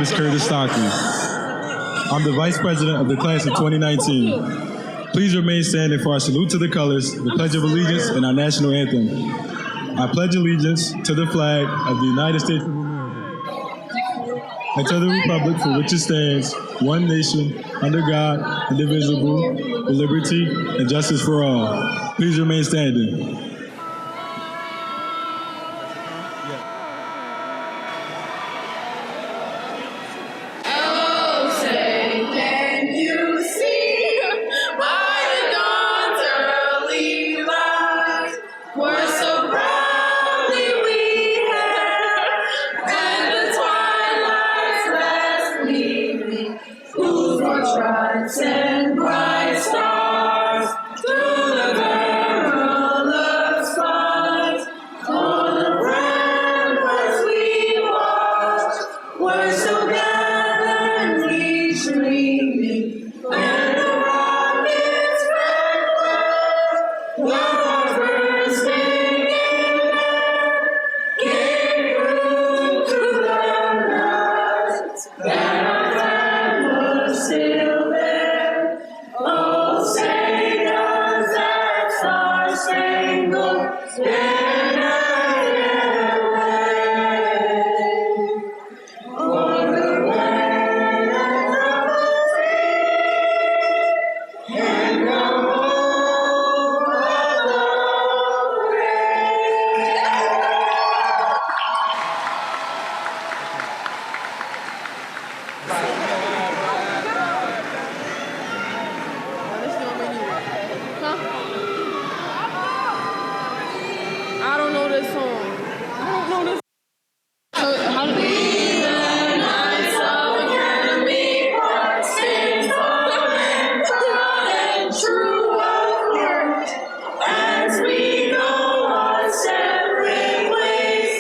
name is Curtis Stockley. I'm the Vice President of the class of 2019. Please remain standing for our salute to the colors, the Pledge of Allegiance, and our national anthem. I pledge allegiance to the flag of the United States of America and to the republic for which it stands, one nation, under God, indivisible, with liberty and justice for all. Please remain standing. And bright stars through the perilous skies. All the ramparts we watched were so gallantly streaming, and the rockets red while our first singing gave room to the night that our flag was still. Oh, say does that star-spangled banner yet wave o'er the land of free and the hope of the I don't know this song. I don't know this. So how do we? As we go our separate ways,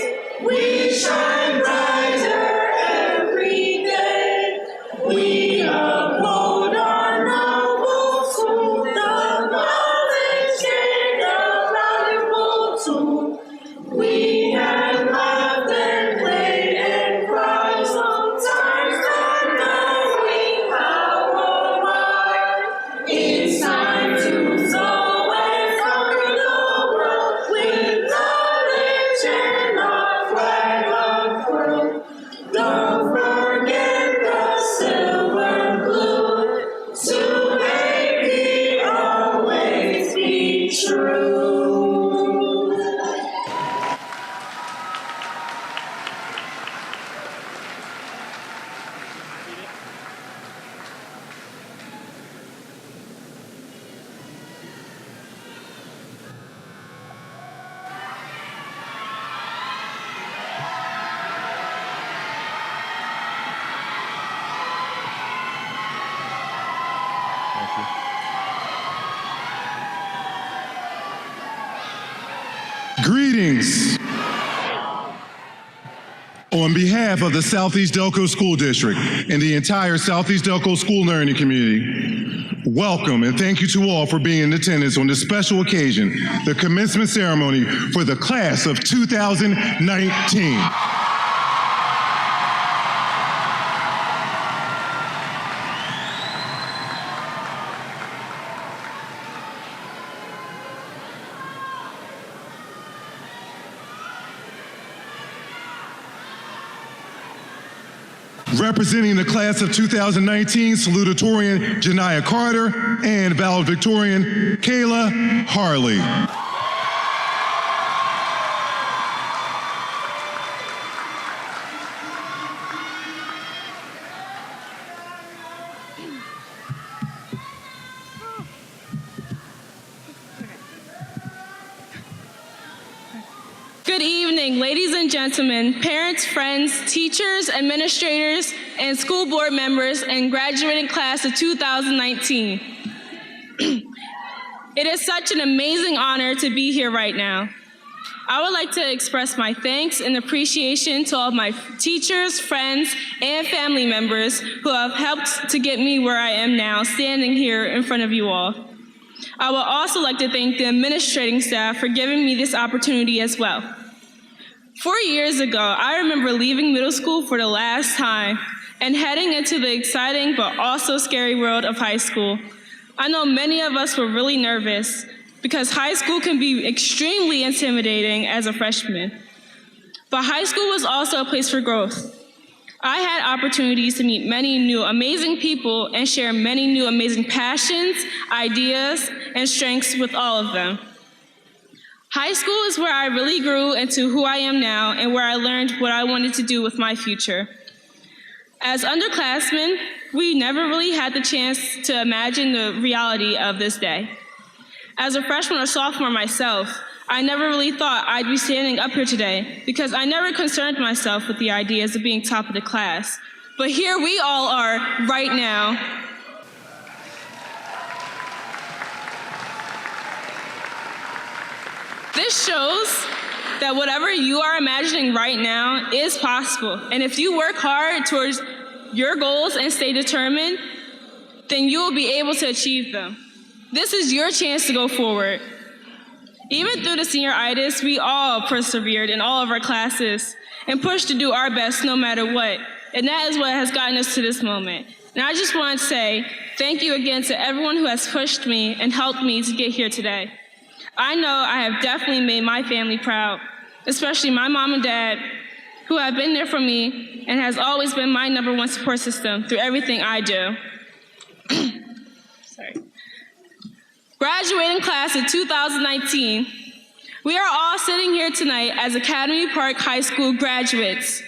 we shine brighter every day. We uphold our noble school, the knowledge gained a valuable tool. We have laughed and played and cried sometimes, not knowing how or why. It's time to sow and conquer the world with knowledge and our flag unfurled. Don't forget the silver blue, to baby always be true. Greetings. On behalf of the Southeast Dulko School District and the entire Southeast Dulko school learning community, welcome and thank you to all for being in attendance on this special occasion, the commencement ceremony for the class of 2019. Representing the class of 2019, Salutatorian Janiyah Carter and Valedictorian Kayla Harley. Good evening, ladies and gentlemen, parents, friends, teachers, administrators, and school board members and graduating class of 2019. It is such an amazing honor to be here right now. I would like to express my thanks and appreciation to all of my teachers, friends, and family members who have helped to get me where I am now, standing here in front of you all. I would also like to thank the administrating staff for giving me this opportunity as well. 4 years ago, I remember leaving middle school for the last time and heading into the exciting but also scary world of high school. I know many of us were really nervous because high school can be extremely intimidating as a freshman. But high school was also a place for growth. I had opportunities to meet many new amazing people and share many new amazing passions, ideas, and strengths with all of them. High school is where I really grew into who I am now and where I learned what I wanted to do with my future. As underclassmen, we never really had the chance to imagine the reality of this day. As a freshman or sophomore myself, I never really thought I'd be standing up here today because I never concerned myself with the ideas of being top of the class. But here we all are right now. This shows that whatever you are imagining right now is possible. And if you work hard towards your goals and stay determined, then you will be able to achieve them. This is your chance to go forward. Even through the senioritis, we all persevered in all of our classes and pushed to do our best no matter what. And that is what has gotten us to this moment. And I just want to say thank you again to everyone who has pushed me and helped me to get here today. I know I have definitely made my family proud, especially my mom and dad, who have been there for me and has always been my #1 support system through everything I do. Sorry. Graduating class of 2019, we are all sitting here tonight as Academy Park High School graduates,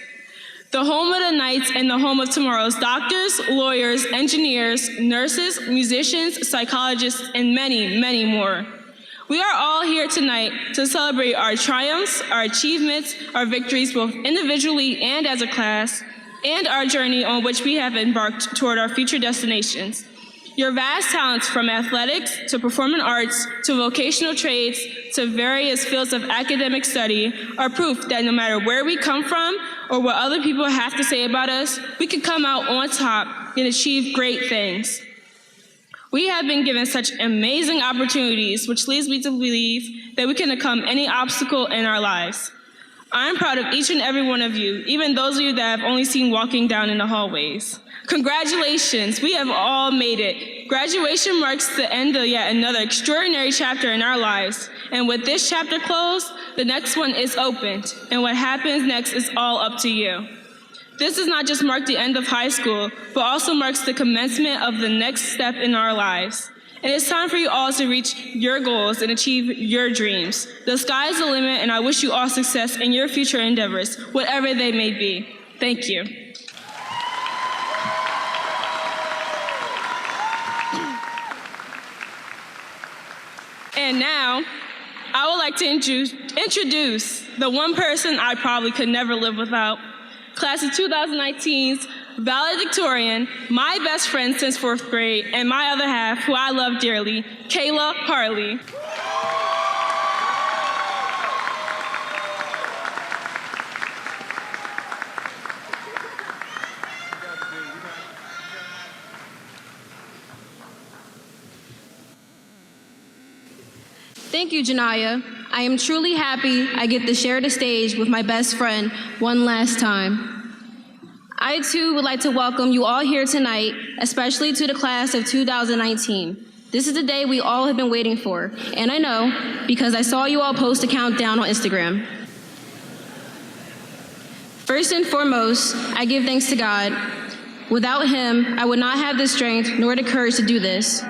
the home of the nights and the home of tomorrow's doctors, lawyers, engineers, nurses, musicians, psychologists, and many, many more. We are all here tonight to celebrate our triumphs, our achievements, our victories, both individually and as a class, and our journey on which we have embarked toward our future destinations. Your vast talents from athletics to performing arts to vocational trades to various fields of academic study are proof that no matter where we come from or what other people have to say about us, we can come out on top and achieve great things. We have been given such amazing opportunities, which leads me to believe that we can overcome any obstacle in our lives. I'm proud of each and every one of you, even those of you that I've only seen walking down in the hallways. Congratulations, we have all made it. Graduation marks the end of yet another extraordinary chapter in our lives. And with this chapter closed, the next one is opened. And what happens next is all up to you. This does not just mark the end of high school, but also marks the commencement of the next step in our lives. And it's time for you all to reach your goals and achieve your dreams. The sky is the limit, and I wish you all success in your future endeavors, whatever they may be. Thank you. And now, I would like to introduce the one person I probably could never live without. Class of 2019's valedictorian, my best friend since 4th grade, and my other half, who I love dearly, Kayla Harley. Thank you, Janaya. I am truly happy I get to share the stage with my best friend one last time. I, too, would like to welcome you all here tonight, especially to the class of 2019. This is the day we all have been waiting for, and I know because I saw you all post a countdown on Instagram. First and foremost, I give thanks to God. Without Him, I would not have the strength nor the courage to do this.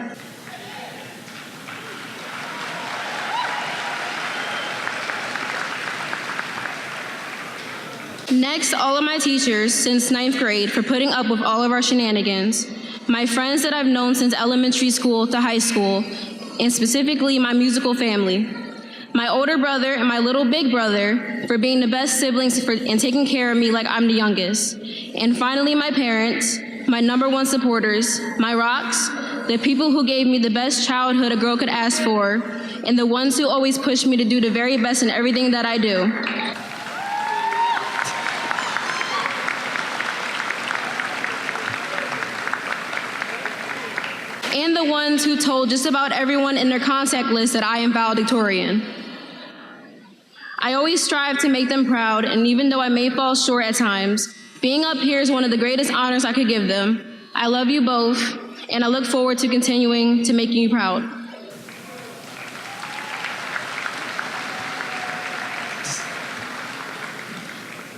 Next, all of my teachers since 9th grade for putting up with all of our shenanigans. My friends that I've known since elementary school to high school, and specifically my musical family. My older brother and my little big brother for being the best siblings and taking care of me like I'm the youngest. And finally, my parents, my #1 supporters, my rocks, the people who gave me the best childhood a girl could ask for, and the ones who always push me to do the very best in everything that I do. And the ones who told just about everyone in their contact list that I am valedictorian. I always strive to make them proud, and even though I may fall short at times, Being up here is one of the greatest honors I could give them. I love you both, and I look forward to continuing to making you proud.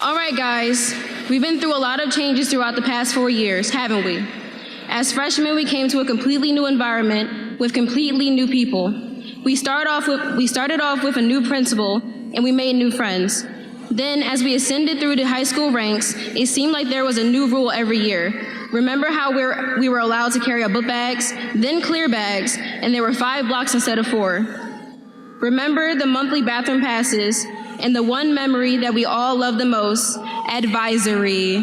All right, guys, we've been through a lot of changes throughout the past 4 years, haven't we? As freshmen, we came to a completely new environment with completely new people. We started off with a new principal, and we made new friends. Then, as we ascended through the high school ranks, it seemed like there was a new rule every year. Remember how we were allowed to carry our book bags, then clear bags, and there were 5 blocks instead of 4. Remember the monthly bathroom passes, and the one memory that we all love the most, advisory.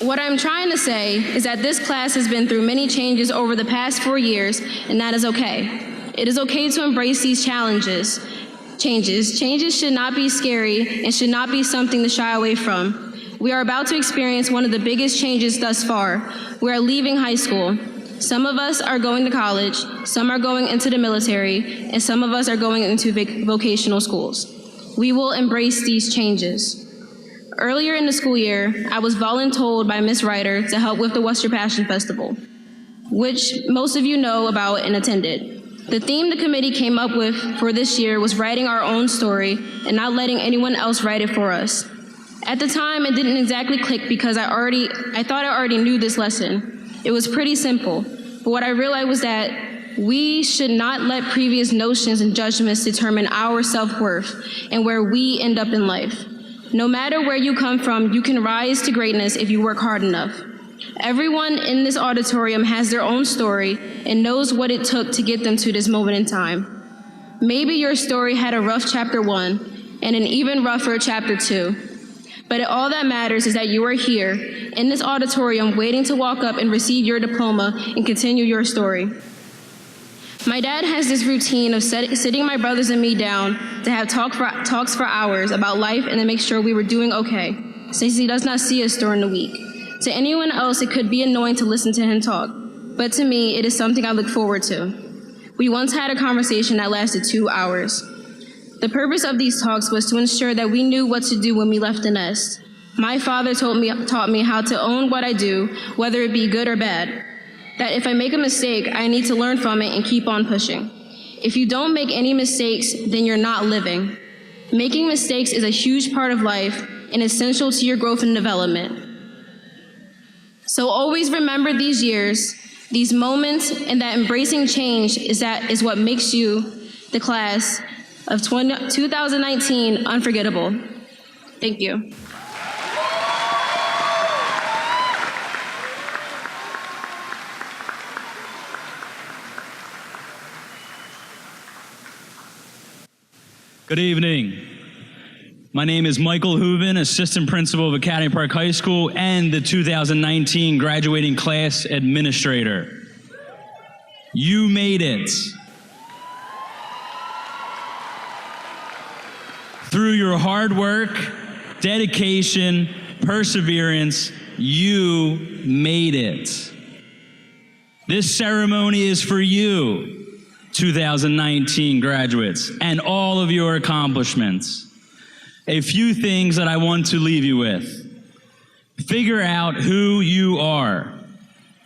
What I'm trying to say is that this class has been through many changes over the past 4 years, and that is okay. It is okay to embrace these challenges. Changes should not be scary and should not be something to shy away from. We are about to experience one of the biggest changes thus far. We are leaving high school. Some of us are going to college, some are going into the military, and some of us are going into vocational schools. We will embrace these changes. Earlier in the school year, I was voluntold by Ms. Ryder to help with the Western Passion Festival, which most of you know about and attended. The theme the committee came up with for this year was writing our own story and not letting anyone else write it for us. At the time, it didn't exactly click because I thought I already knew this lesson. It was pretty simple, but what I realized was that we should not let previous notions and judgments determine our self-worth and where we end up in life. No matter where you come from, you can rise to greatness if you work hard enough. Everyone in this auditorium has their own story and knows what it took to get them to this moment in time. Maybe your story had a rough chapter 1 and an even rougher chapter 2. But all that matters is that you are here in this auditorium waiting to walk up and receive your diploma and continue your story. My dad has this routine of sitting my brothers and me down to have talks for hours about life and to make sure we were doing okay, since he does not see us during the week. To anyone else, it could be annoying to listen to him talk, but to me, it is something I look forward to. We once had a conversation that lasted 2 hours. The purpose of these talks was to ensure that we knew what to do when we left the nest. My father taught me how to own what I do, whether it be good or bad. That if I make a mistake, I need to learn from it and keep on pushing. If you don't make any mistakes, then you're not living. Making mistakes is a huge part of life and essential to your growth and development. So always remember these years, these moments, and that embracing change is what makes you, the class of 2019, unforgettable. Thank you. Good evening. My name is Michael Hooven, Assistant Principal of Academy Park High School and the 2019 graduating class administrator. You made it. Through your hard work, dedication, perseverance, you made it. This ceremony is for you, 2019 graduates, and all of your accomplishments. A few things that I want to leave you with. Figure out who you are.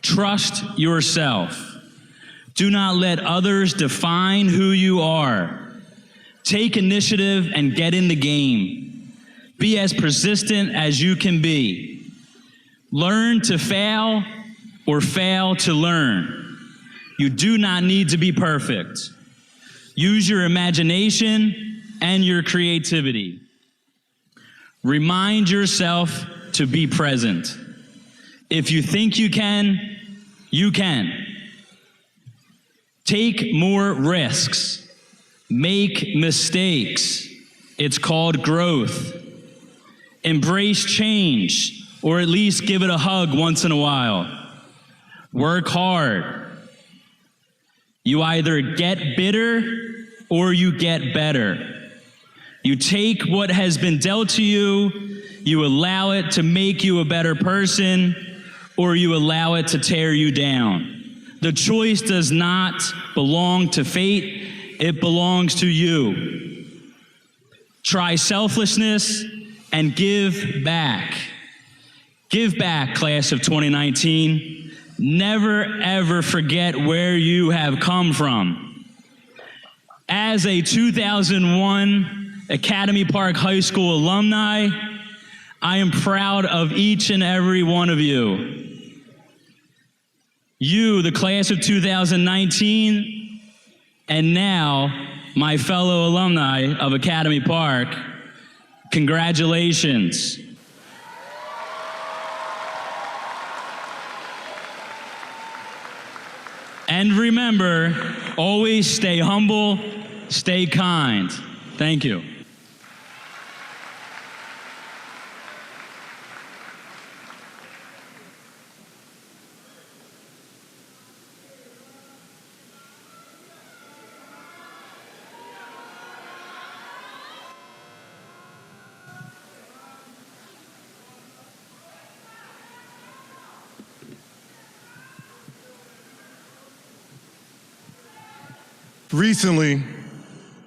Trust yourself. Do not let others define who you are. Take initiative and get in the game. Be as persistent as you can be. Learn to fail or fail to learn. You do not need to be perfect. Use your imagination and your creativity. Remind yourself to be present. If you think you can, you can. Take more risks. Make mistakes. It's called growth. Embrace change, or at least give it a hug once in a while. Work hard. You either get bitter or you get better. You take what has been dealt to you, you allow it to make you a better person, or you allow it to tear you down. The choice does not belong to fate, it belongs to you. Try selflessness and give back. Give back, class of 2019. Never, ever forget where you have come from. As a 2001 Academy Park High School alumni, I am proud of each and every one of you. You, the class of 2019, and now my fellow alumni of Academy Park, congratulations. And remember, always stay humble, stay kind. Thank you. Recently,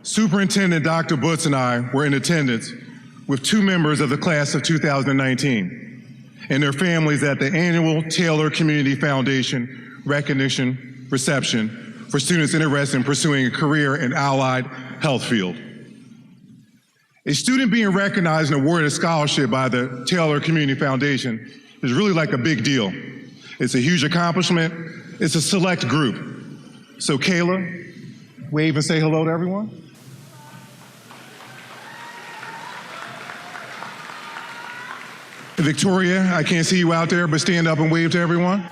Superintendent Dr. Butz and I were in attendance with two members of the class of 2019 and their families at the annual Taylor Community Foundation recognition reception for students interested in pursuing a career in allied health field. A student being recognized and awarded a scholarship by the Taylor Community Foundation is really like a big deal. It's a huge accomplishment. It's a select group. So Kayla, wave and say hello to everyone. Victoria, I can't see you out there, but stand up and wave to everyone.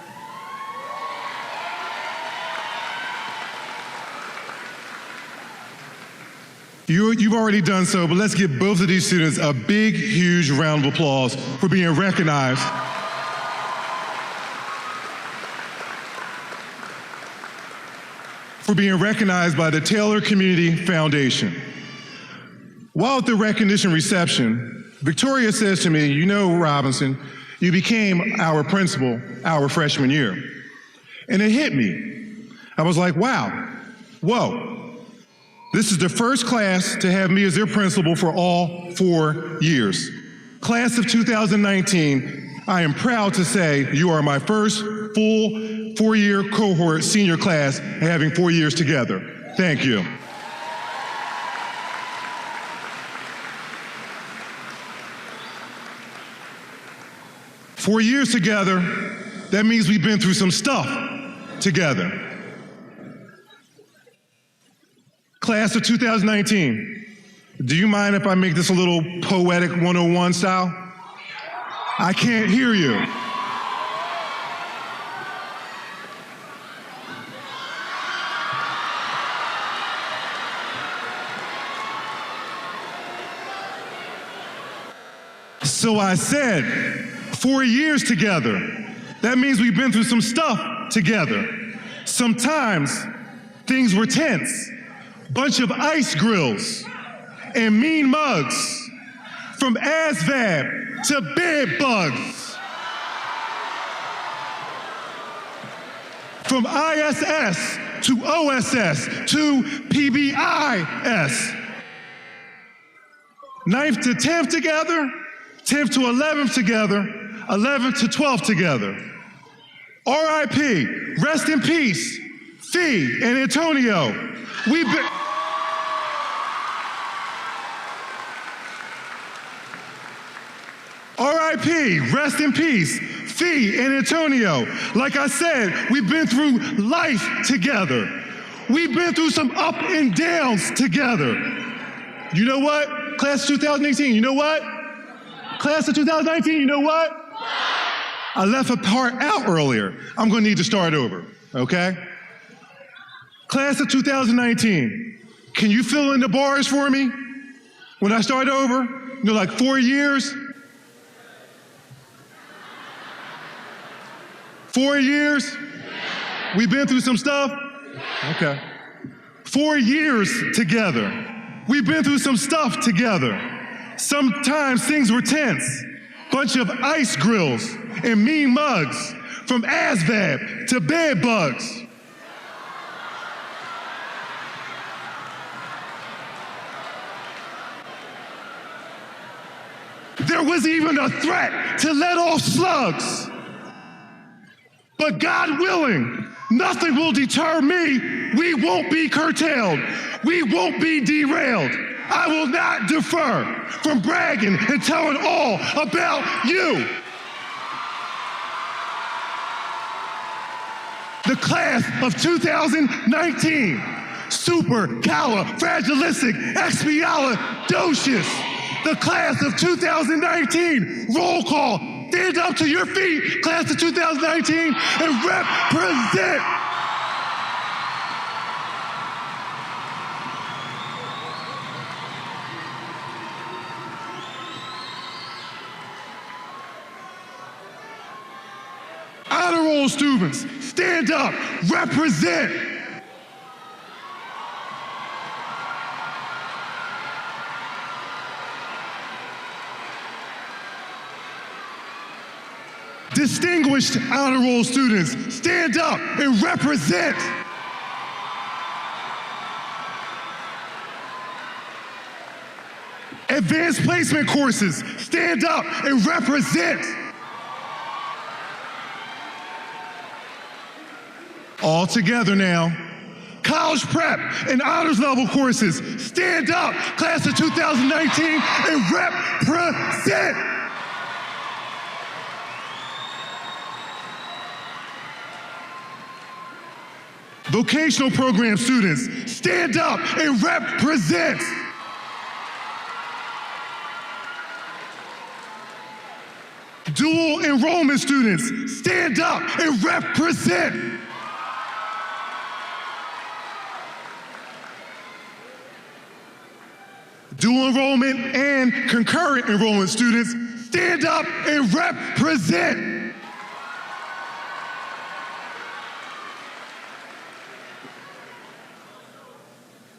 You've already done so, but let's give both of these students a big, huge round of applause for being recognized. For being recognized by the Taylor Community Foundation. While at the recognition reception, Victoria says to me, "You know, Robinson, you became our principal our freshman year." And it hit me. I was like, wow, whoa. This is the first class to have me as their principal for all 4 years. Class of 2019, I am proud to say you are my first full 4-year cohort senior class having 4 years together. Thank you. Four years together, that means we've been through some stuff together. Class of 2019, do you mind if I make this a little poetic 101 style? I can't hear you. So I said, 4 years together. That means we've been through some stuff together. Sometimes things were tense. Bunch of ice grills and mean mugs. From ASVAB to bed bugs. From ISS to OSS to PBIS. 9th to 10th together, 10th to 11th together, 11th to 12th together. RIP, rest in peace, Fee and Antonio. We've been... RIP, rest in peace, Fee and Antonio. Like I said, we've been through life together. We've been through some up and downs together. You know what? Class of 2018, you know what? Class of 2019, you know what? I left a part out earlier. I'm gonna need to start over, okay? Class of 2019, can you fill in the bars for me? When I start over, you know, like 4 years? 4 years? We've been through some stuff? Okay. 4 years together. We've been through some stuff together. Sometimes things were tense. Bunch of ice grills and mean mugs. From ASVAB to bed bugs. there was even a threat to let off slugs. But God willing, nothing will deter me. We won't be curtailed. We won't be derailed. I will not defer from bragging and telling all about you. The class of 2019, supercalifragilisticexpialidocious. The class of 2019, roll call. Stand up to your feet, class of 2019, and represent. Honor roll students, stand up, represent. Distinguished honor roll students, stand up and represent. Advanced placement courses, stand up and represent. All together now. College prep and honors level courses, stand up, class of 2019, and represent. Vocational program students, stand up and represent. Dual enrollment students, stand up and represent. Dual enrollment and concurrent enrollment students, stand up and represent.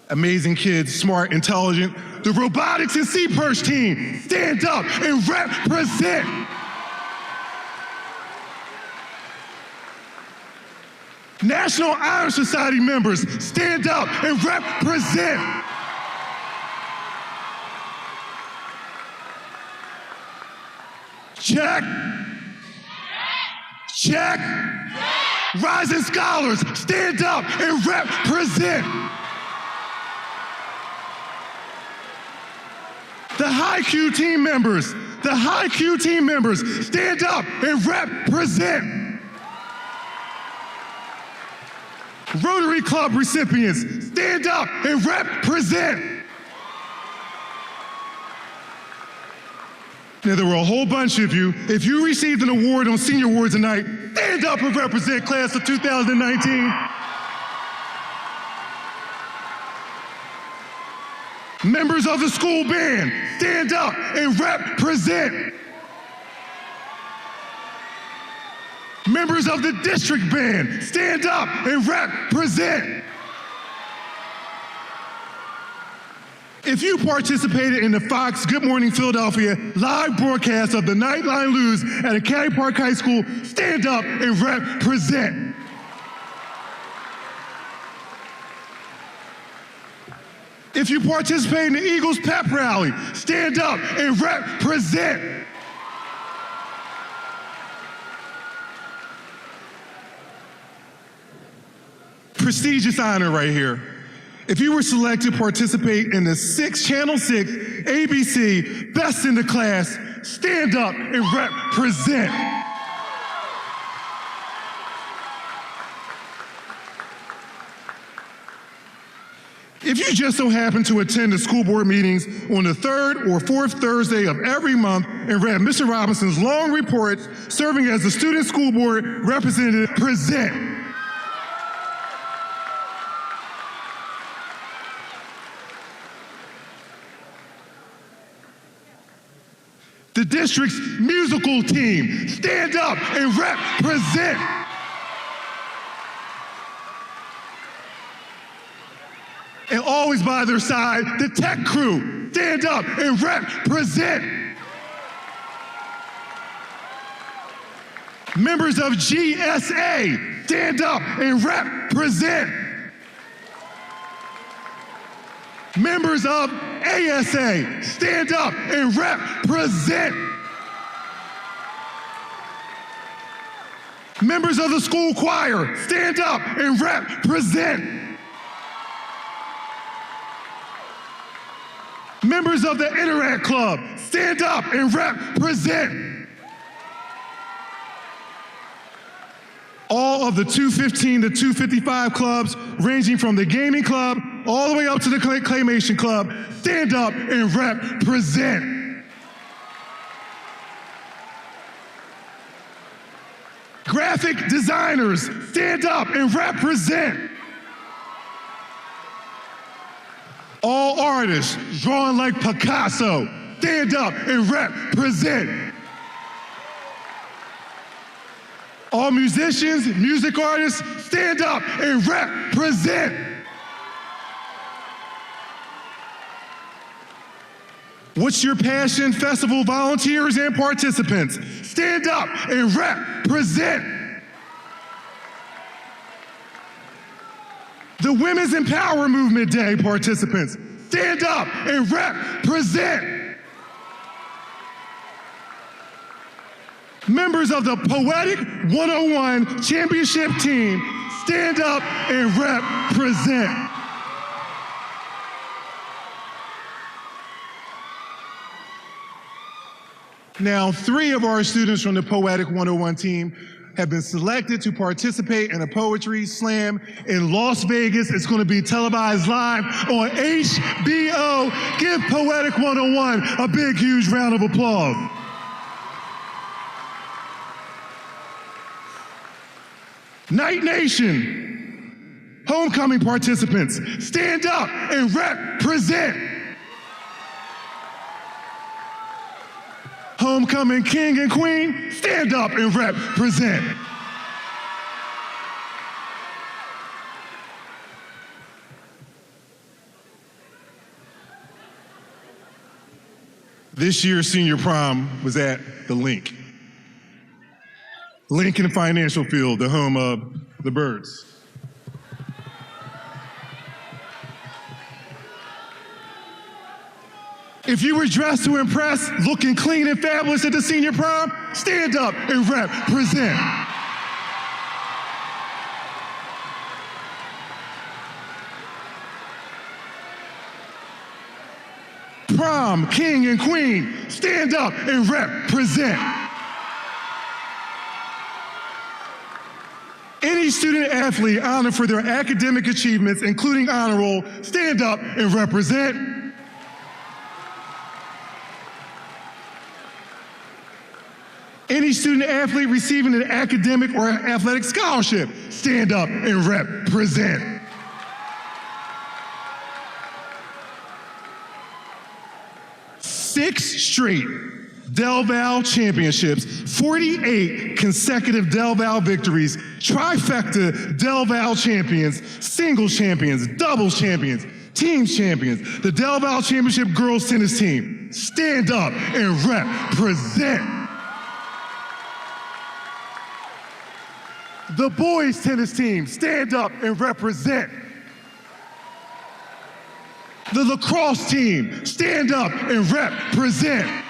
Amazing kids, smart, intelligent. The robotics and C-Perch team, stand up and represent. National Honor Society members, stand up and represent. Check. Check. Rising scholars, stand up and represent. The high Q team members, stand up and represent. Rotary Club recipients, stand up and represent. Now, there were a whole bunch of you. If you received an award on Senior Awards tonight, stand up and represent class of 2019. Members of the school band, stand up and represent. Members of the district band, stand up and represent. If you participated in the Fox Good Morning Philadelphia live broadcast of the Nightline Lose at Academy Park High School, stand up and represent. If you participate in the Eagles pep rally, stand up and represent. Prestigious honor right here. If you were selected to participate in the Channel 6 ABC Best in the Class, stand up and represent. If you just so happen to attend the school board meetings on the third or fourth Thursday of every month and read Mr. Robinson's long reports serving as the student school board representative, present. The district's musical team, stand up and represent. And always by their side, the tech crew, stand up and represent. Members of GSA, stand up and represent. Members of ASA, stand up and represent. Members of the school choir, stand up and represent. Members of the Interact Club, stand up and represent. All of the 215 to 255 clubs, ranging from the gaming club all the way up to the claymation club, stand up and represent. Graphic designers, stand up and represent. All artists drawing like Picasso, stand up and represent. All musicians, music artists, stand up and represent. What's Your Passion Festival volunteers and participants, stand up and represent. The Women's Empower Movement Day participants, stand up and represent. Members of the Poetic 101 Championship team, stand up and represent. Now, 3 of our students from the Poetic 101 team have been selected to participate in a poetry slam in Las Vegas. It's going to be televised live on HBO. Give Poetic 101 a big, huge round of applause. Night Nation, homecoming participants, stand up and represent. Homecoming king and queen, stand up and represent. This year's senior prom was at the Link. Lincoln Financial Field, the home of the Birds. If you were dressed to impress, looking clean and fabulous at the senior prom, stand up and represent. Prom king and queen, stand up and represent. Any student athlete honored for their academic achievements, including honor roll, stand up and represent. Any student athlete receiving an academic or athletic scholarship, stand up and represent. Six straight Del Val championships, 48 consecutive Del Val victories, trifecta Del Val champions, singles champions, doubles champions, teams champions. The Del Val Championship girls tennis team, stand up and represent. The boys tennis team, stand up and represent. The lacrosse team, stand up and represent.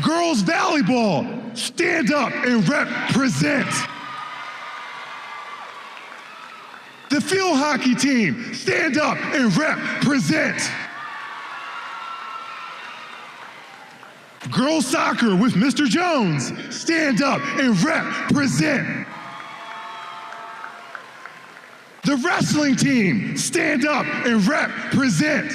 Girls volleyball, stand up and represent. The field hockey team, stand up and represent. Girls soccer with Mr. Jones, stand up and represent. The wrestling team, stand up and represent.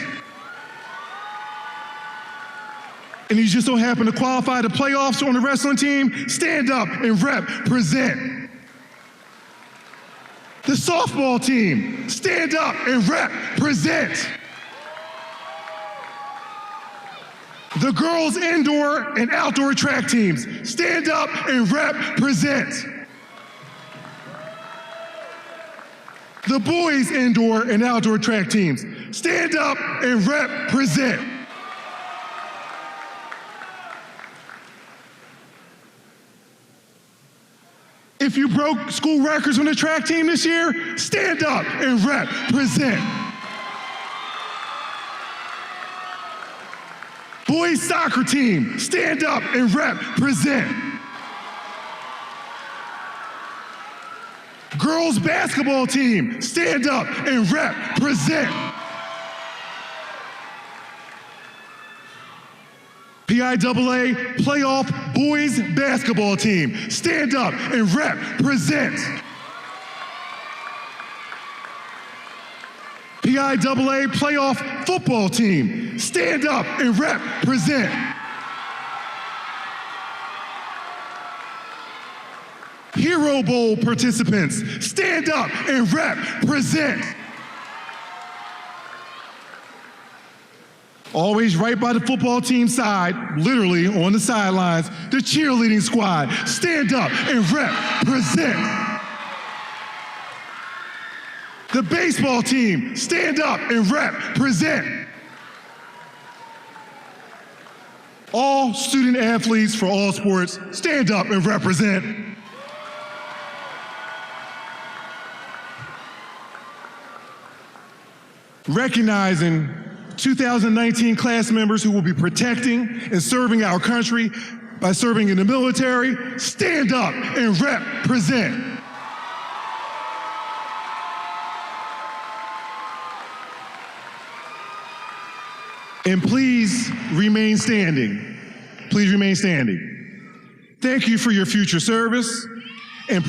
And you just so happen to qualify the playoffs on the wrestling team, stand up and represent. The softball team, stand up and represent. The girls' indoor and outdoor track teams, stand up and represent. The boys' indoor and outdoor track teams, stand up and represent. If you broke school records on the track team this year, stand up and represent. Boys soccer team, stand up and represent. Girls basketball team, stand up and represent. PIAA playoff boys basketball team, stand up and represent. PIAA playoff football team, stand up and represent. Hero Bowl participants, stand up and represent. Always right by the football team side, literally on the sidelines, the cheerleading squad, stand up and represent. The baseball team, stand up and represent. All student athletes for all sports, stand up and represent. Recognizing 2019 class members who will be protecting and serving our country by serving in the military, stand up and represent. And please remain standing. Please remain standing. Thank you for your future service and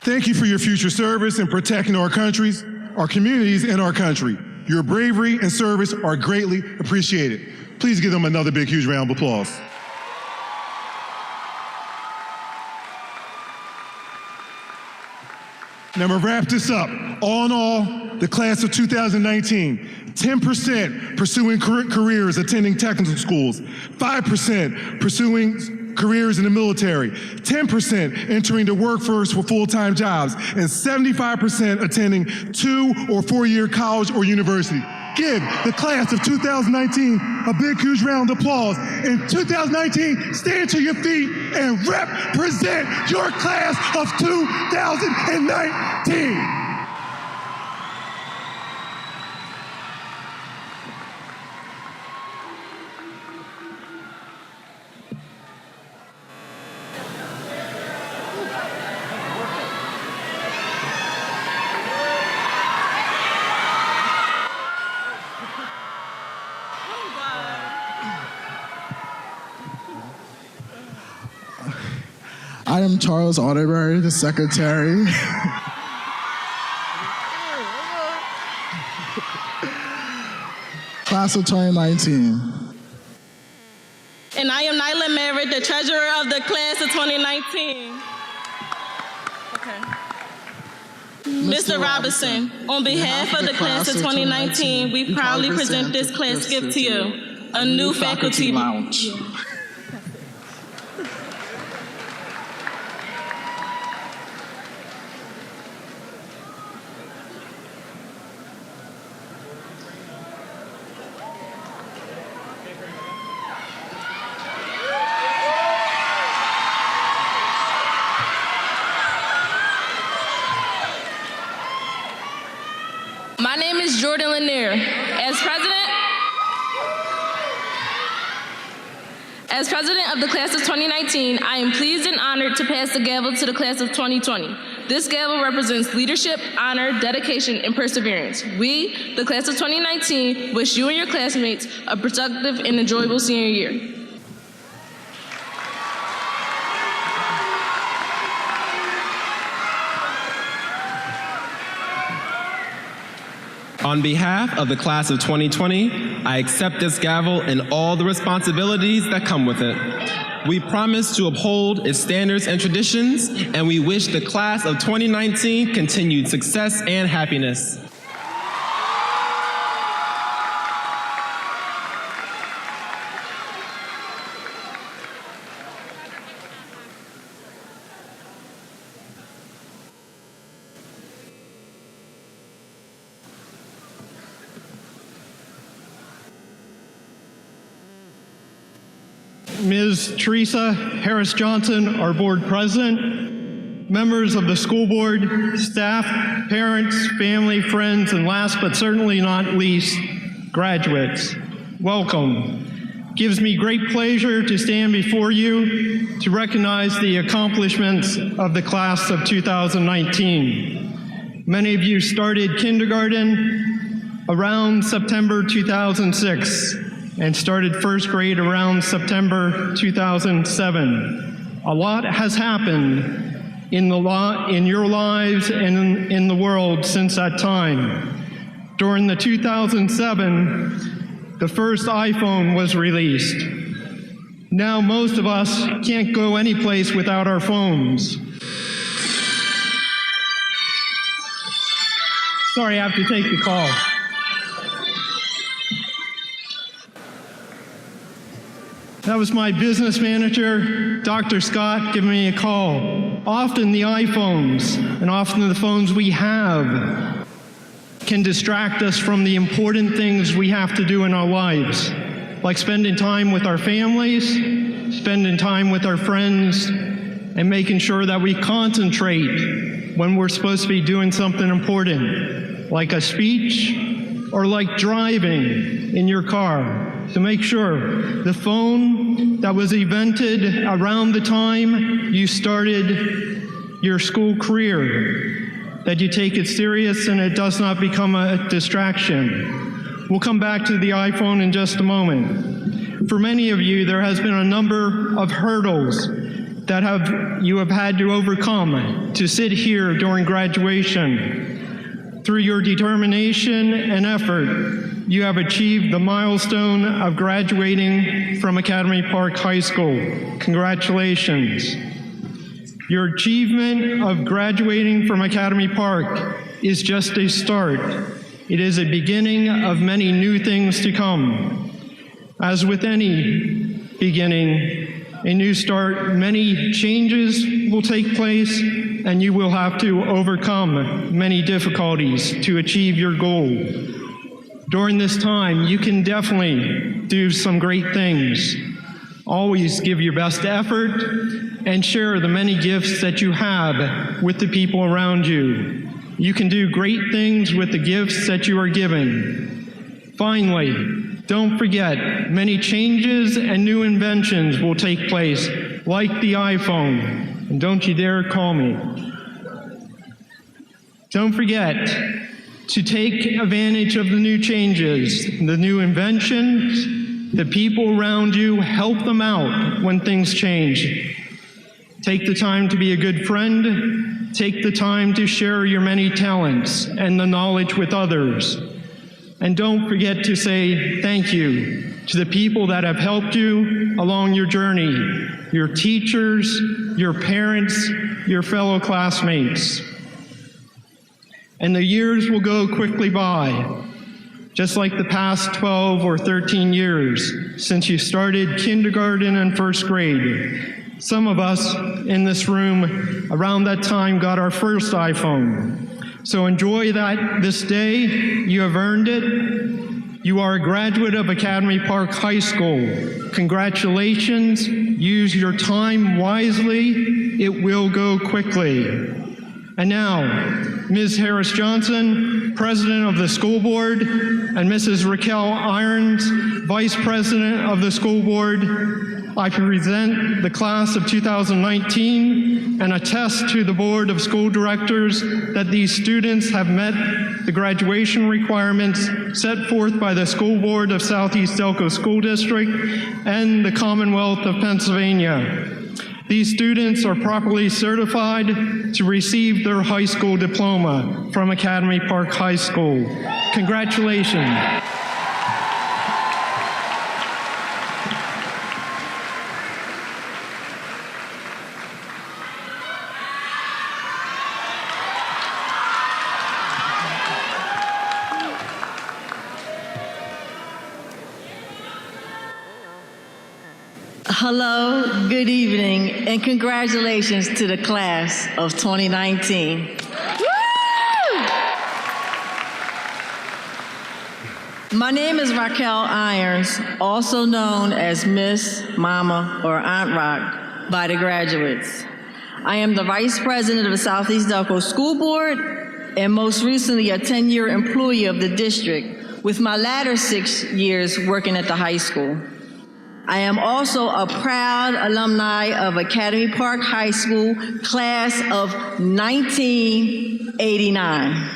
thank you for your future service in protecting our countries, our communities, and our country. Your bravery and service are greatly appreciated. Please give them another big, huge round of applause. Now, I'm gonna wrap this up. All in all, the class of 2019, 10% pursuing careers attending technical schools, 5% pursuing careers in the military, 10% entering the workforce for full-time jobs, and 75% attending 2 or 4-year college or university. Give the class of 2019 a big, huge round of applause. In 2019, stand to your feet and represent your class of 2019. I am Charles Alderberry, the secretary. Class of 2019. And I am Nyla Merritt, the treasurer of the class of 2019. Okay. Mr. Robinson, on behalf of the class of 2019, we proudly present this class gift to you, a new faculty lounge. My name is Jordan Lanier. As president of the class of 2019, I am pleased and honored to pass the gavel to the class of 2020. This gavel represents leadership, honor, dedication, and perseverance. We, the class of 2019, wish you and your classmates a productive and enjoyable senior year. On behalf of the class of 2020, I accept this gavel and all the responsibilities that come with it. We promise to uphold its standards and traditions, and we wish the class of 2019 continued success and happiness. Ms. Teresa Harris-Johnson, our board president. members of the school board, staff, parents, family, friends, and last but certainly not least, graduates, welcome. Gives me great pleasure to stand before you to recognize the accomplishments of the class of 2019. Many of you started kindergarten around September 2006 and started first grade around September 2007. A lot has happened in your lives and in the world since that time. During the 2007, the first iPhone was released. Now most of us can't go any place without our phones. Sorry, I have to take the call. That was my business manager, Dr. Scott, giving me a call. Often the iPhones, and often the phones we have, can distract us from the important things we have to do in our lives, like spending time with our families, spending time with our friends, and making sure that we concentrate when we're supposed to be doing something important, like a speech or like driving in your car. So make sure the phone that was invented around the time you started your school career, that you take it serious and it does not become a distraction. We'll come back to the iPhone in just a moment. For many of you, there has been a number of hurdles that you have had to overcome to sit here during graduation. Through your determination and effort, you have achieved the milestone of graduating from Academy Park High School. Congratulations. Your achievement of graduating from Academy Park is just a start. It is a beginning of many new things to come. As with any beginning, a new start, many changes will take place, and you will have to overcome many difficulties to achieve your goal. During this time, you can definitely do some great things. Always give your best effort and share the many gifts that you have with the people around you. You can do great things with the gifts that you are given. Finally, don't forget, many changes and new inventions will take place, like the iPhone. And don't you dare call me. Don't forget to take advantage of the new changes, the new inventions, the people around you, help them out when things change. Take the time to be a good friend. Take the time to share your many talents and the knowledge with others. And don't forget to say thank you to the people that have helped you along your journey, your teachers, your parents, your fellow classmates. And the years will go quickly by, just like the past 12 or 13 years since you started kindergarten and first grade. Some of us in this room around that time got our first iPhone. So enjoy this day. You have earned it. You are a graduate of Academy Park High School. Congratulations. Use your time wisely. It will go quickly. And now, Ms. Harris Johnson, President of the School Board, and Mrs. Raquel Irons, Vice President of the School Board, I present the class of 2019 and attest to the Board of School Directors that these students have met the graduation requirements set forth by the School Board of Southeast Delco School District and the Commonwealth of Pennsylvania. These students are properly certified to receive their high school diploma from Academy Park High School. Congratulations. Hello, good evening, and congratulations to the class of 2019. Woo! My name is Raquel Irons, also known as Miss, Mama, or Aunt Rock by the graduates. I am the Vice President of the Southeast Dulko School Board and most recently a 10-year employee of the district, with my latter 6 years working at the high school. I am also a proud alumni of Academy Park High School, class of 1989.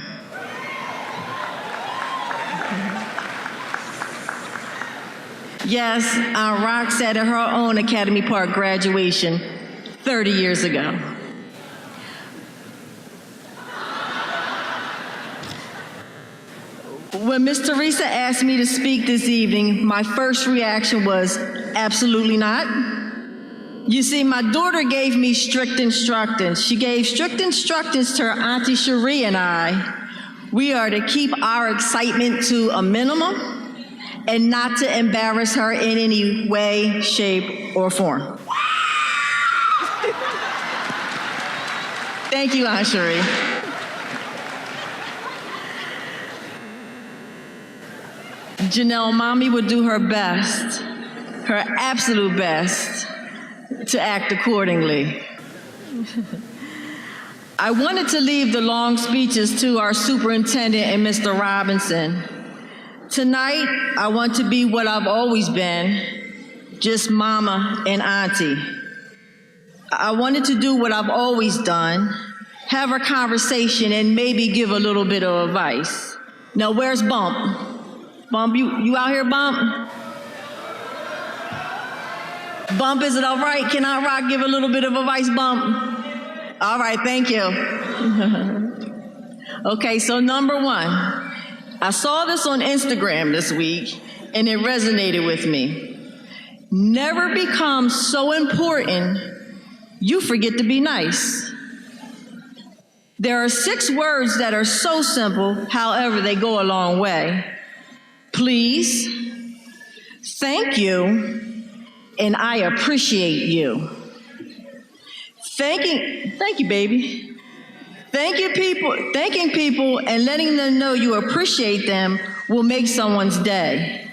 Yes, Aunt Rock sat at her own Academy Park graduation 30 years ago. When Miss Teresa asked me to speak this evening, my first reaction was, absolutely not. You see, my daughter gave me strict instructions. She gave strict instructions to her Auntie Cherie and I. We are to keep our excitement to a minimum and not to embarrass her in any way, shape, or form. Thank you, Aunt Cherie. Janelle, Mommy would do her best, her absolute best, to act accordingly. I wanted to leave the long speeches to our superintendent and Mr. Robinson. Tonight, I want to be what I've always been, just Mama and Auntie. I wanted to do what I've always done, have a conversation and maybe give a little bit of advice. Now, where's Bump? Bump, you out here, Bump? Bump, is it all right? Can Aunt Rock give a little bit of advice, Bump? All right, thank you. Okay, so number one, I saw this on Instagram this week, and it resonated with me. Never become so important, you forget to be nice. There are 6 words that are so simple, however, they go a long way. Please, thank you, and I appreciate you. Thank you, baby. Thanking people and letting them know you appreciate them will make someone's day.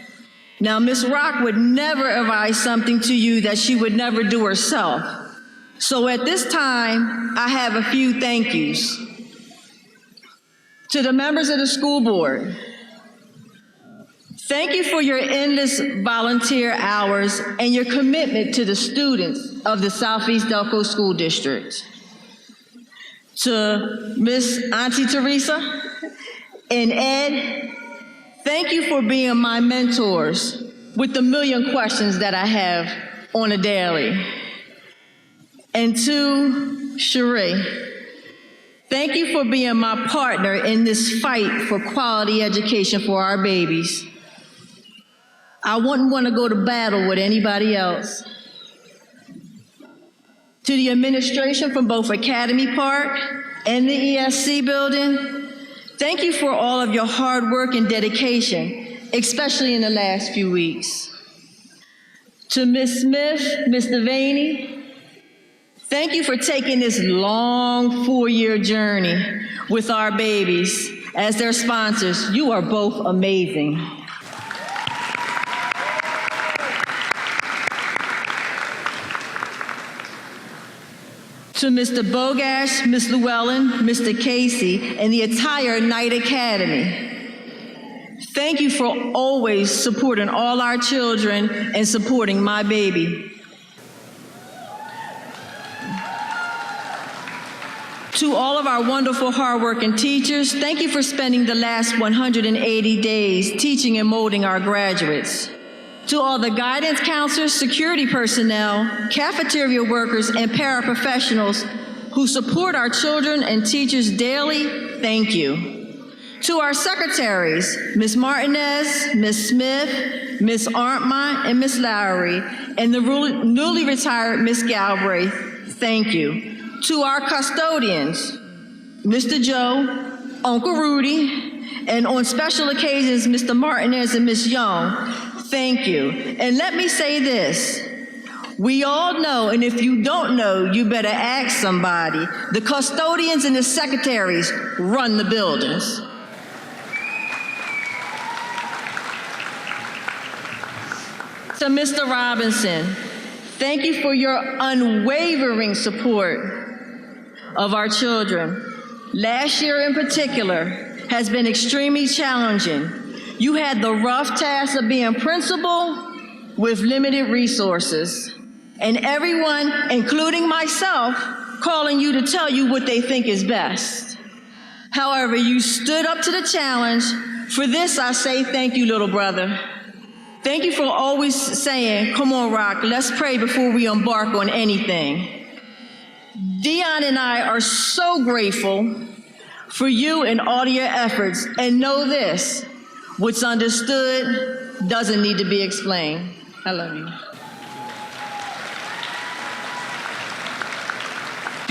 Now, Miss Rock would never advise something to you that she would never do herself. So at this time, I have a few thank yous. To the members of the school board, thank you for your endless volunteer hours and your commitment to the students of the Southeast Dulko School District. To Miss Auntie Teresa and Ed, thank you for being my mentors with the million questions that I have on a daily. And to Cherie, thank you for being my partner in this fight for quality education for our babies. I wouldn't want to go to battle with anybody else. To the administration from both Academy Park and the ESC building, thank you for all of your hard work and dedication, especially in the last few weeks. To Ms. Smith, Mr. Vaney, thank you for taking this long 4-year journey with our babies as their sponsors. You are both amazing. To Mr. Bogash, Ms. Llewellyn, Mr. Casey, and the entire Knight Academy, thank you for always supporting all our children and supporting my baby. To all of our wonderful, hardworking teachers, thank you for spending the last 180 days teaching and molding our graduates. To all the guidance counselors, security personnel, cafeteria workers, and paraprofessionals who support our children and teachers daily, thank you. To our secretaries, Ms. Martinez, Ms. Smith, Ms. Arntmont, and Ms. Lowry, and the newly retired Ms. Galbraith, thank you. To our custodians, Mr. Joe, Uncle Rudy, and on special occasions, Mr. Martinez and Ms. Young, thank you. And let me say this, we all know, and if you don't know, you better ask somebody, the custodians and the secretaries run the buildings. To Mr. Robinson, thank you for your unwavering support of our children. Last year in particular has been extremely challenging. You had the rough task of being principal with limited resources, and everyone, including myself, calling you to tell you what they think is best. However, you stood up to the challenge. For this, I say thank you, little brother. Thank you for always saying, come on, Rock, let's pray before we embark on anything. Dion and I are so grateful for you and all your efforts, and know this, what's understood doesn't need to be explained. I love you.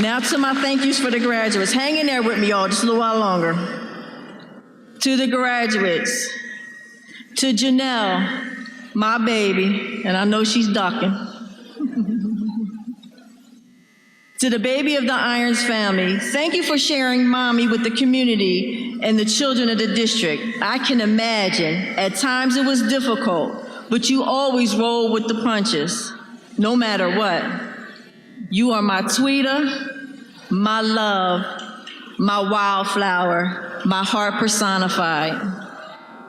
Now to my thank yous for the graduates. Hang in there with me, y'all, just a little while longer. To the graduates, to Janelle, my baby, and I know she's ducking. To the baby of the Irons family, thank you for sharing mommy with the community and the children of the district. I can imagine, at times it was difficult, but you always roll with the punches, no matter what. You are my tweeter, my love, my wildflower, my heart personified.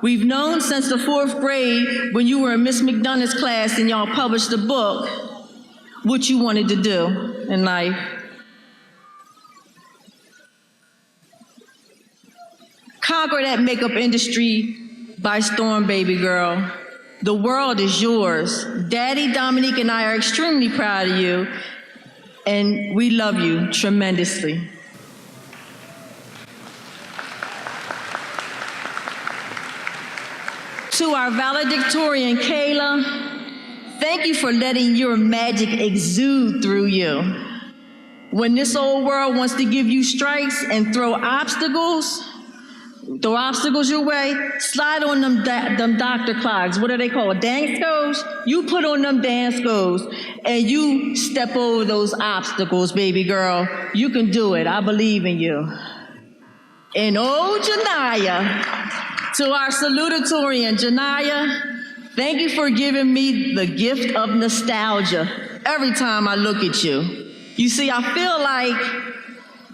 We've known since the 4th grade when you were in Miss McDonough's class and y'all published a book what you wanted to do in life. Conquer that makeup industry by storm, baby girl. The world is yours. Daddy, Dominique, and I are extremely proud of you, and we love you tremendously. To our valedictorian, Kayla, thank you for letting your magic exude through you. When this old world wants to give you strikes and throw obstacles your way, slide on them Dr. Clogs. What are they called? Dance goes? You put on them dance goes and you step over those obstacles, baby girl. You can do it. I believe in you. And oh, Janaya, to our salutatorian, Janaya, thank you for giving me the gift of nostalgia every time I look at you. You see, I feel like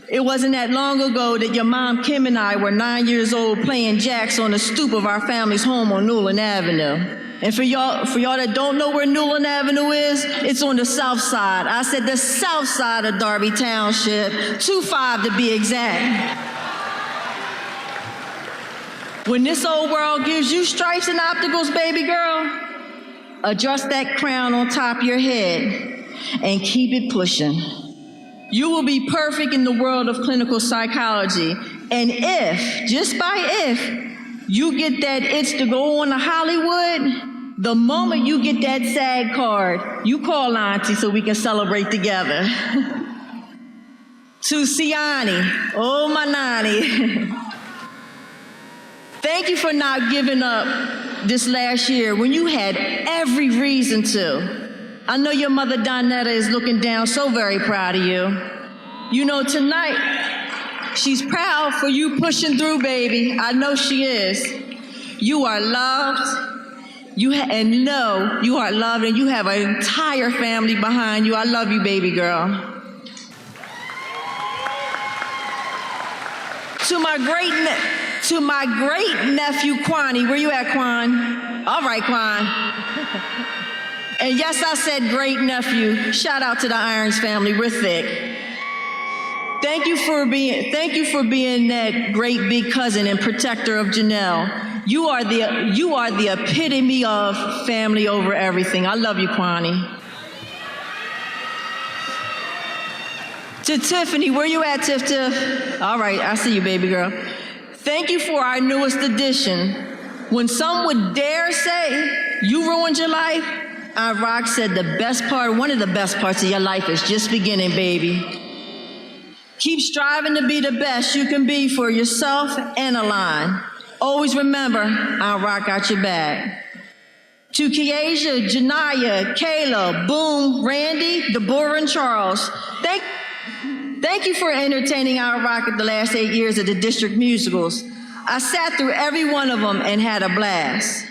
it wasn't that long ago that your mom, Kim, and I were 9 years old playing jacks on the stoop of our family's home on Newland Avenue. And for y'all that don't know where Newland Avenue is, it's on the south side. I said the south side of Darby Township, 25 to be exact. When this old world gives you stripes and obstacles, baby girl, adjust that crown on top of your head and keep it pushing. You will be perfect in the world of clinical psychology. And if, just by if, you get that itch to go on to Hollywood, the moment you get that SAG card, you call Auntie so we can celebrate together. To Siani, oh my Nani. Thank you for not giving up this last year when you had every reason to. I know your mother, Donetta, is looking down, so very proud of you. You know, tonight, she's proud for you pushing through, baby. I know she is. You are loved, you are loved, and you have an entire family behind you. I love you, baby girl. To my great nephew, Kwani. Where you at, Quan? All right, Quan. And yes, I said great nephew. Shout out to the Irons family. We're thick. Thank you for being that great big cousin and protector of Janelle. You are the epitome of family over everything. I love you, Kwani. To Tiffany, where you at, Tiff? All right, I see you, baby girl. Thank you for our newest addition. When some would dare say you ruined your life, Rock said one of the best parts of your life is just beginning, baby. Keep striving to be the best you can be for yourself and Alon. Always remember, Rock got your back. To Kiesha, Janaya, Kayla, Boom, Randy, Deborah, and Charles, thank you for entertaining Rock at the last 8 years of the district musicals. I sat through every one of them and had a blast.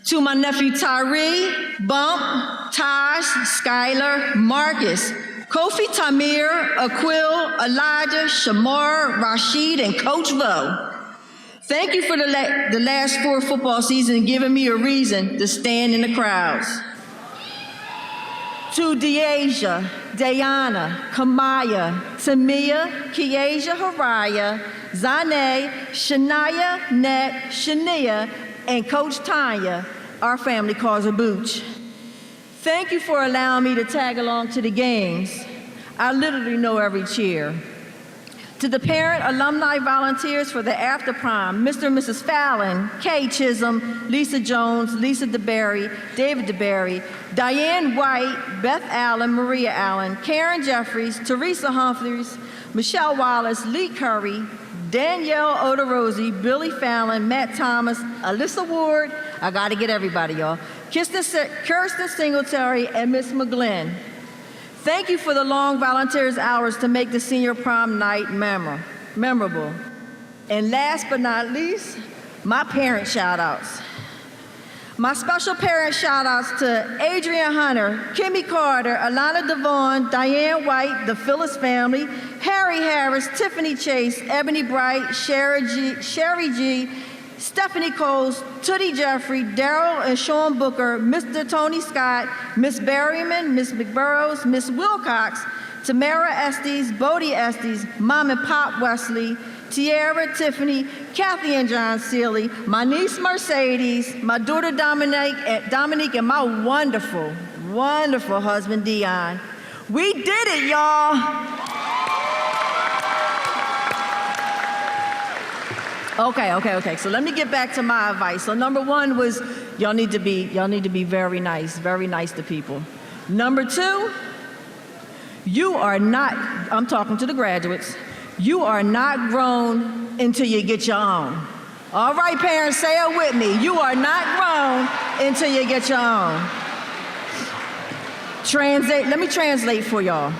To my nephew Tyree, Bump, Taj, Skylar, Marcus, Kofi, Tamir, Aquil, Elijah, Shamar, Rashid, and Coach Vo. Thank you for the last 4 football seasons and giving me a reason to stand in the crowds. To Deasia, Diana, Kamaya, Tamia, Kiasia, Haraya, Zane, Shania, Net, Shania, and Coach Tanya, our family calls her Booch. Thank you for allowing me to tag along to the games. I literally know every cheer. To the parent, alumni, volunteers for the after prom, Mr. and Mrs. Fallon, Kay Chisholm, Lisa Jones, Lisa DeBerry, David DeBerry, Diane White, Beth Allen, Maria Allen, Karen Jeffries, Teresa Humphreys, Michelle Wallace, Lee Curry, Danielle Oderosi, Billy Fallon, Matt Thomas, Alyssa Ward, I gotta get everybody, y'all, Kirsten Singletary, and Miss McGlynn. Thank you for the long volunteers hours to make the senior prom night memorable. And last but not least, my parent shout-outs. My special parent shout-outs to Adrian Hunter, Kimmy Carter, Alana Devon, Diane White, the Phyllis family, Harry Harris, Tiffany Chase, Ebony Bright, Sherry G, Stephanie Coles, Tootie Jeffrey, Daryl and Sean Booker, Mr. Tony Scott, Miss Berryman, Miss McBurrows, Miss Wilcox, Tamara Estes, Bodie Estes, Mom and Pop Wesley, Tiara, Tiffany, Kathy and John Seeley, my niece Mercedes, my daughter Dominique, and my wonderful, wonderful husband Dion. We did it, y'all. Okay. So let me get back to my advice. So number 1 was y'all need to be very nice to people. Number 2, you are not, I'm talking to the graduates, you are not grown until you get your own. All right, parents, say it with me. You are not grown until you get your own. Let me translate for y'all.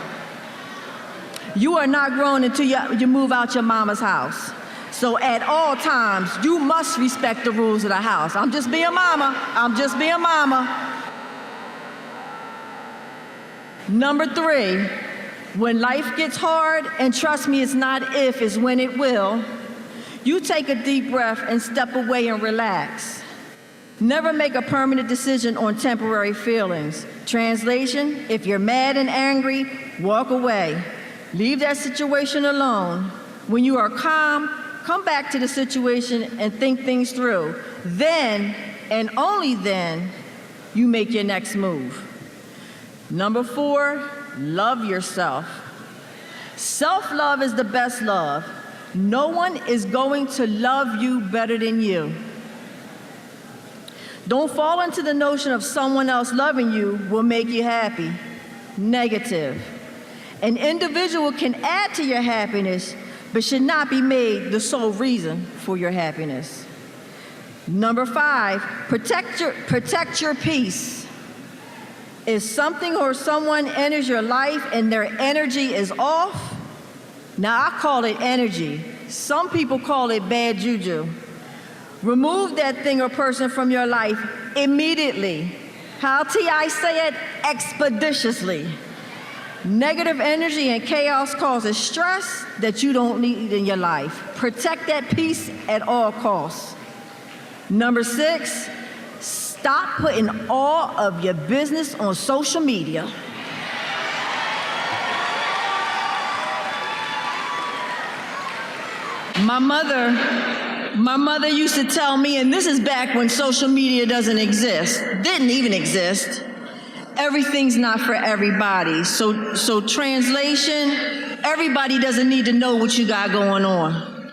You are not grown until you move out your mama's house. So at all times, you must respect the rules of the house. I'm just being mama. Number 3, when life gets hard, and trust me, it's not if, it's when it will, you take a deep breath and step away and relax. Never make a permanent decision on temporary feelings. Translation, if you're mad and angry, walk away. Leave that situation alone. When you are calm, come back to the situation and think things through. Then, and only then, you make your next move. Number 4, love yourself. Self-love is the best love. No one is going to love you better than you. Don't fall into the notion of someone else loving you will make you happy. Negative. An individual can add to your happiness, but should not be made the sole reason for your happiness. Number 5, protect your peace. If something or someone enters your life and their energy is off, now I call it energy. Some people call it bad juju. Remove that thing or person from your life immediately. How T.I. say it? Expeditiously. Negative energy and chaos causes stress that you don't need in your life. Protect that peace at all costs. Number 6, stop putting all of your business on social media. My mother used to tell me, and this is back when social media didn't even exist, everything's not for everybody. So translation, everybody doesn't need to know what you got going on.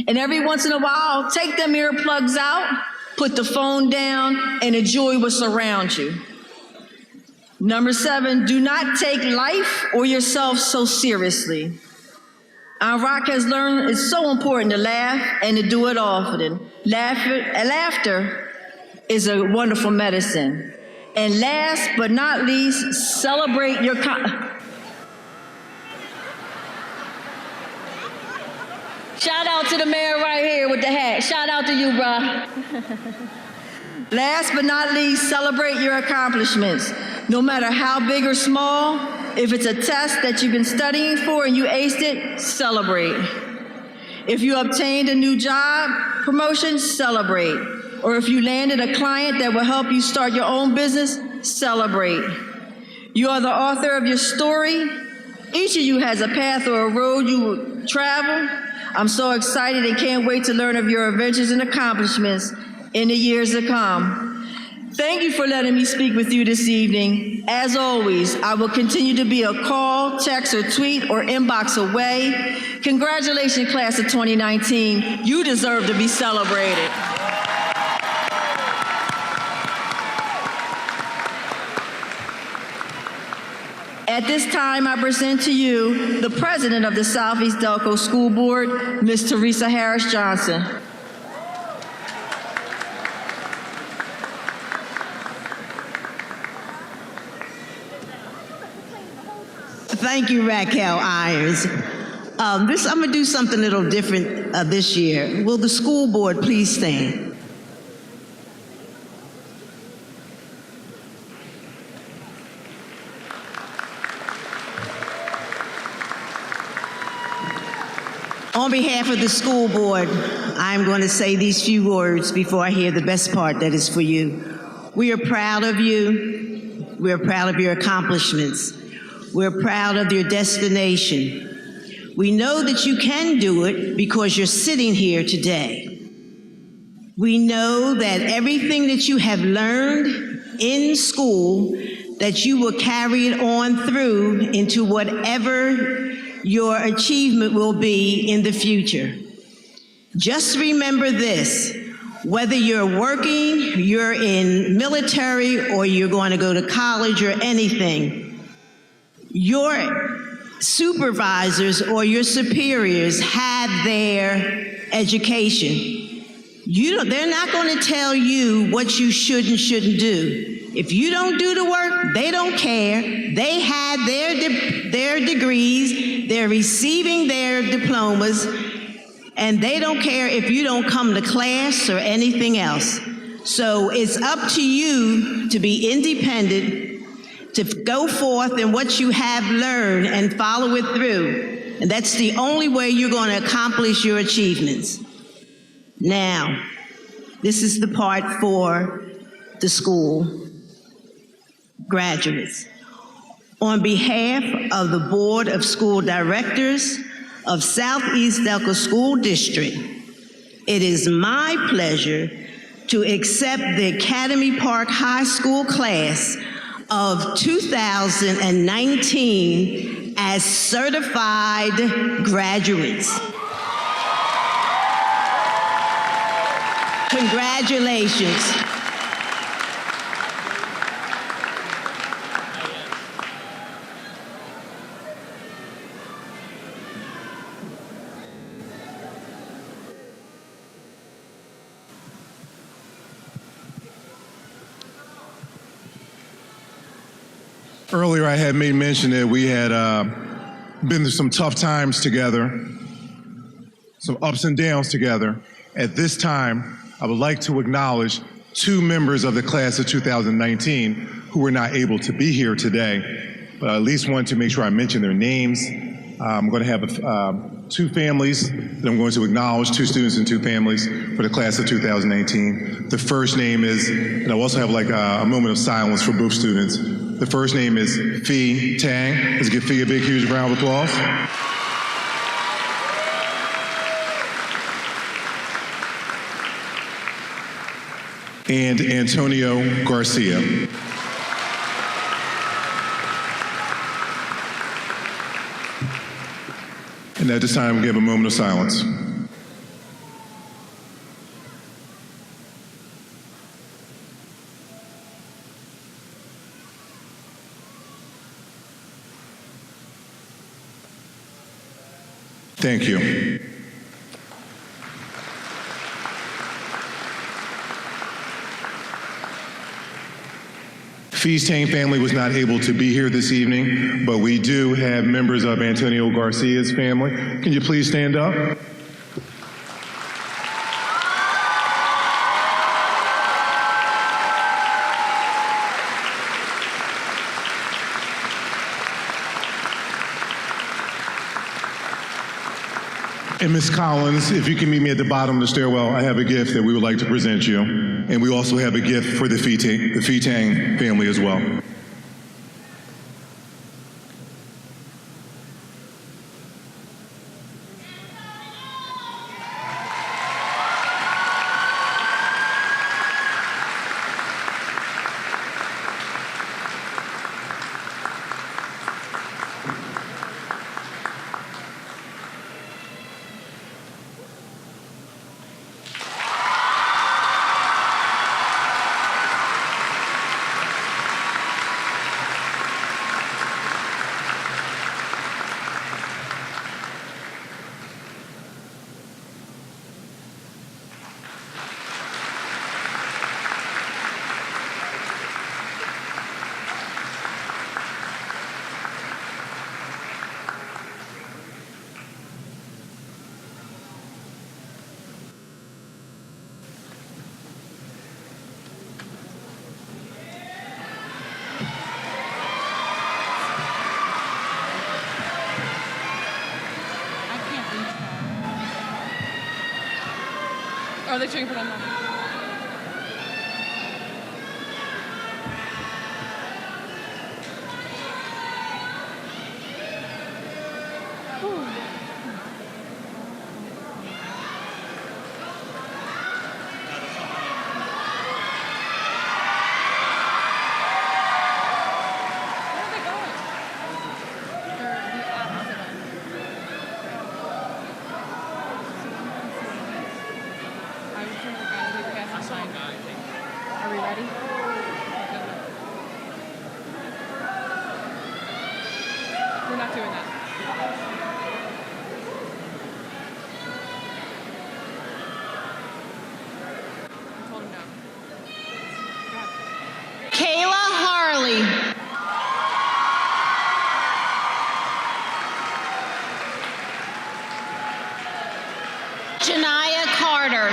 And every once in a while, take them earplugs out, put the phone down, and enjoy what's around you. Number 7, do not take life or yourself so seriously. Our rock has learned it's so important to laugh and to do it often. Laughter is a wonderful medicine. And last but not least, celebrate your Shout out to the mayor right here with the hat. Shout out to you, bruh. Last but not least, celebrate your accomplishments. No matter how big or small, if it's a test that you've been studying for and you aced it, celebrate. If you obtained a new job promotion, celebrate. Or if you landed a client that will help you start your own business, celebrate. You are the author of your story. Each of you has a path or a road you will travel. I'm so excited and can't wait to learn of your adventures and accomplishments in the years to come. Thank you for letting me speak with you this evening. As always, I will continue to be a call, text, or tweet, or inbox away. Congratulations, class of 2019. You deserve to be celebrated. At this time, I present to you the president of the Southeast Dulko School Board, Ms. Teresa Harris Johnson. Thank you, Raquel Irons. I'm going to do something a little different this year. Will the school board please stand? On behalf of the school board, I'm going to say these few words before I hear the best part that is for you. We are proud of you. We are proud of your accomplishments. We're proud of your destination. We know that you can do it because you're sitting here today. We know that everything that you have learned in school, that you will carry it on through into whatever your achievement will be in the future. Just remember this, whether you're working, you're in military, or you're going to go to college or anything, your supervisors or your superiors had their education. They're not going to tell you what you should and shouldn't do. If you don't do the work, they don't care. They had their degrees, they're receiving their diplomas, and they don't care if you don't come to class or anything else. So it's up to you to be independent, to go forth in what you have learned and follow it through. And that's the only way you're going to accomplish your achievements. Now, this is the part for the school graduates. On behalf of the Board of School Directors of Southeast Delco School District, it is my pleasure to accept the Academy Park High School class of 2019 as certified graduates. Congratulations. Earlier, I had made mention that we had been through some tough times together, some ups and downs together. At this time, I would like to acknowledge two members of the class of 2019 who were not able to be here today, but I at least wanted to make sure I mention their names. I'm going to have two families that I'm going to acknowledge, two students and two families for the class of 2019. The first name is, and I'll also have like a moment of silence for both students. The first name is Fee Tang. Let's give Fee a big, huge round of applause. And Antonio Garcia. And at this time, we'll give a moment of silence. Thank you. Fee's Tang family was not able to be here this evening, but we do have members of Antonio Garcia's family. Can you please stand up? And Ms. Collins, if you can meet me at the bottom of the stairwell, I have a gift that we would like to present you. And we also have a gift for the Fetang family as well. Oh, they're trying to put on that. Are we ready? We're not doing that. I told him no. Kayla Harley. Janiyah Carter.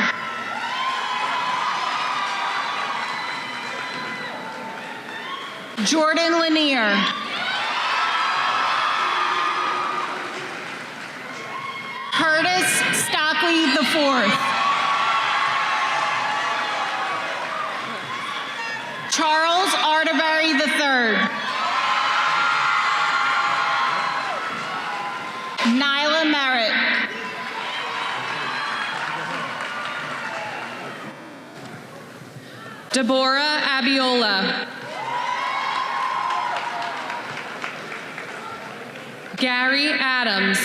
Jordan Lanier. Curtis Stockley IV. Charles Arterbury III. Nyla Merritt. Deborah Abiola. Gary Adams.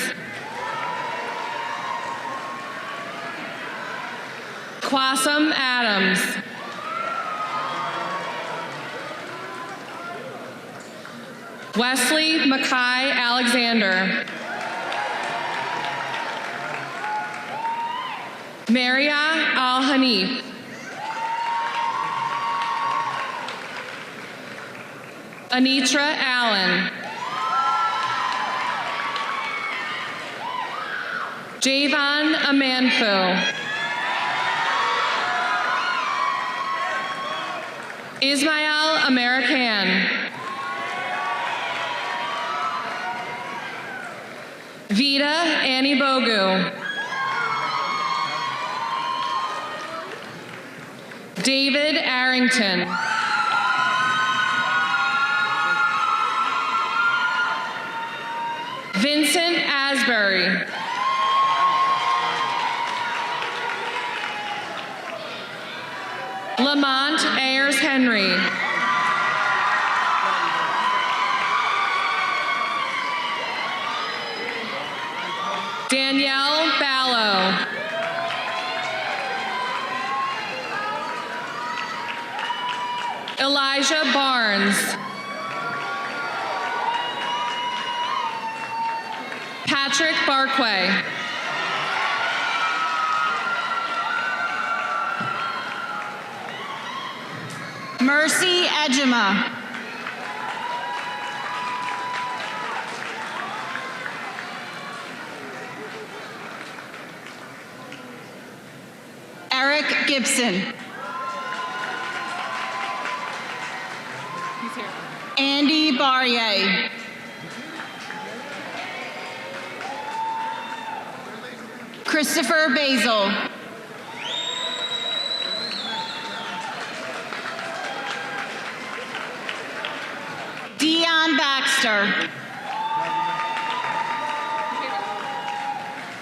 Quasam Adams. Wesley Mackay Alexander. Maria Al-Hanif. Anitra Allen. Javon Amanfu. Ismail American. Vida Annie Bogu. David Arrington. Vincent Asbury. Lamont Ayers Henry. Danielle Ballo. Elijah Barnes. Patrick Barquay. Mercy Ejima. Eric Gibson. He's here. Andy Barrier. Christopher Basil. Dion Baxter.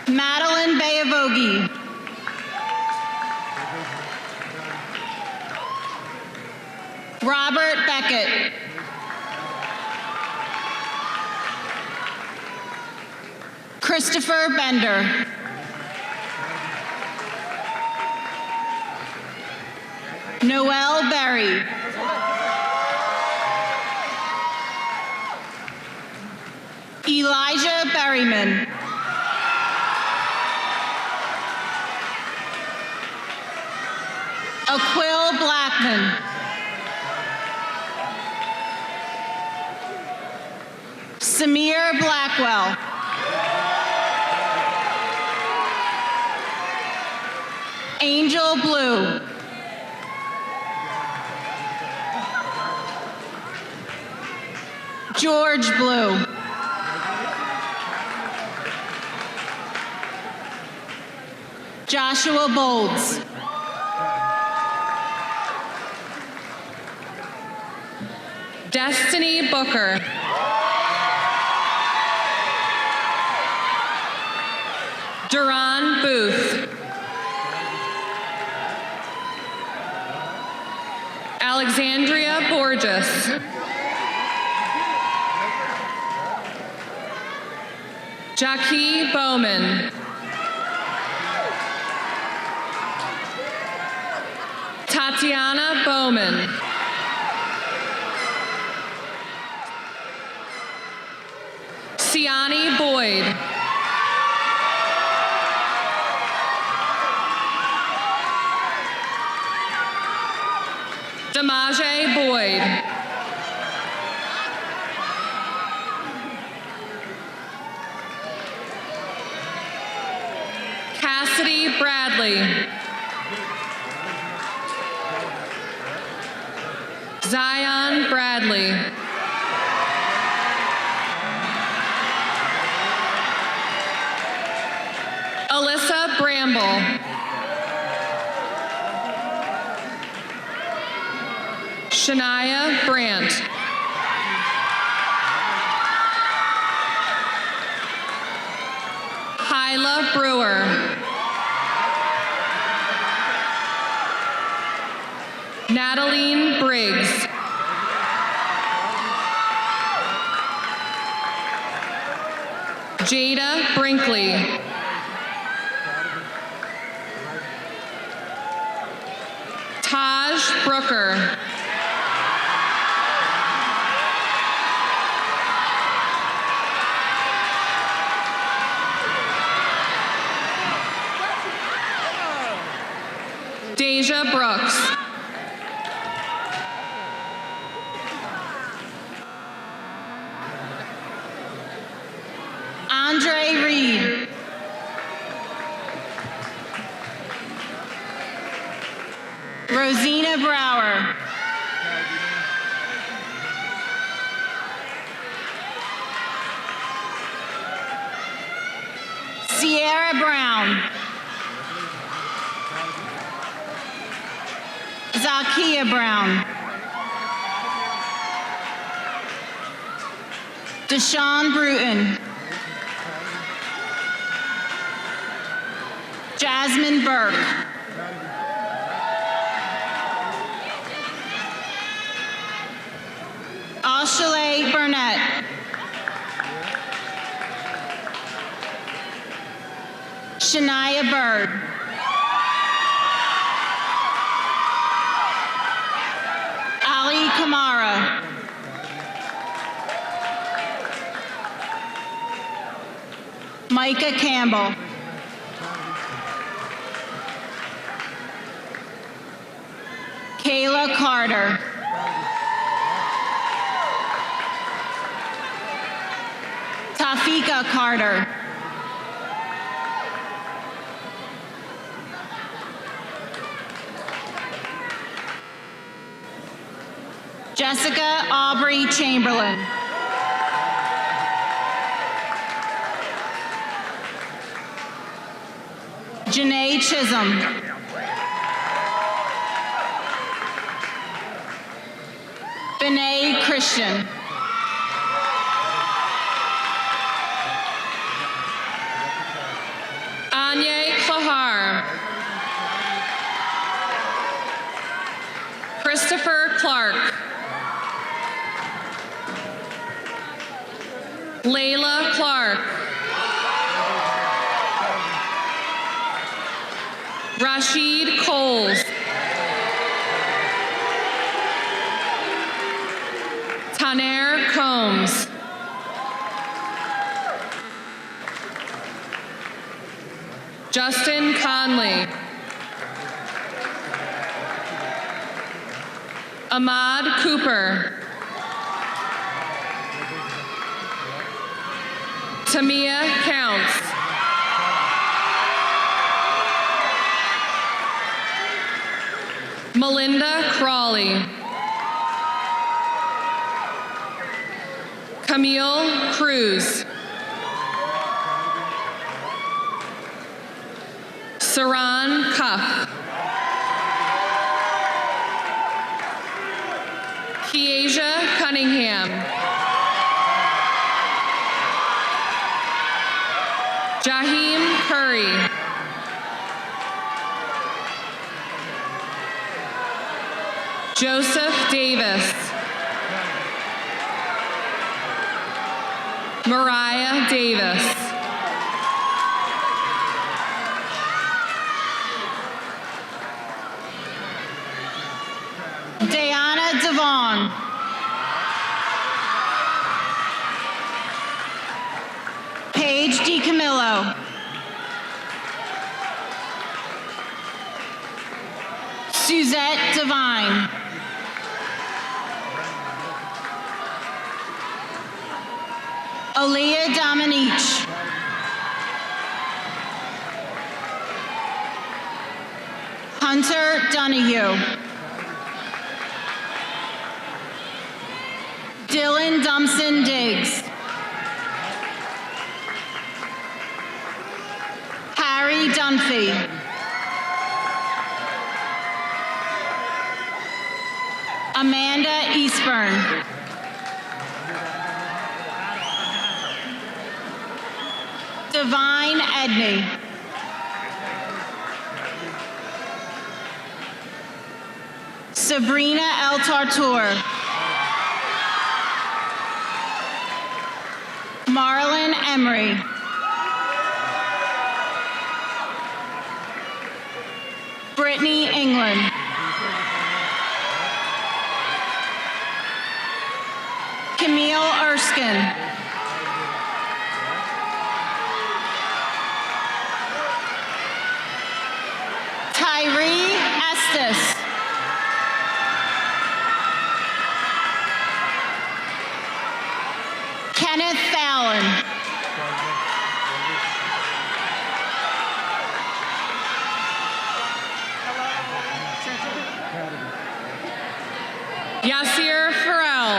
Madeline Bayavogi. Robert Beckett. Christopher Bender. Noel Berry. Elijah Berryman. Aquil Blackman. Samir Blackwell. Angel Blue. George Blue. Joshua Bolds. Destiny Booker. Duran Booth. Alexandria Borges. Jackie Bowman. Tatiana Bowman. Siani Boyd. Damaje Boyd. Cassidy Bradley. Zion Bradley. Alyssa Bramble. Shania Brandt. Hyla Brewer. Natalie Briggs. Jada Brinkley. Taj Brooker. Deja Brooks. Andre Reed. Rosina Brower. Sierra Brown. Zakia Brown. Deshaun Bruton. Jasmine Burke. Ashley Burnett. Shania Bird. Ali Kamara. Micah Campbell. Kayla Carter. Tafika Carter. Jessica Aubrey Chamberlain. Janae Chisholm. Benet Christian. Anye Klahar. Christopher Clark. Layla Clark. Rashid Coles. Taner Combs. Justin Conley. Ahmad Cooper. Tamia Counts. Melinda Crawley. Camille Cruz. Saran Cuff. Kiesia Cunningham. Jaheim Curry. Joseph Davis. Mariah Davis. Diana Devon. Paige DiCamillo. Suzette Devine. Aaliyah Dominique. Hunter Donahue. Dylan Dumpson Diggs. Harry Dunphy. Amanda Eastburn. Divine Edney. Sabrina El Tartour. Marlon Emery. Brittany England. Camille Erskine. Tyree Estes. Kenneth Fallon. Yasir Farrell.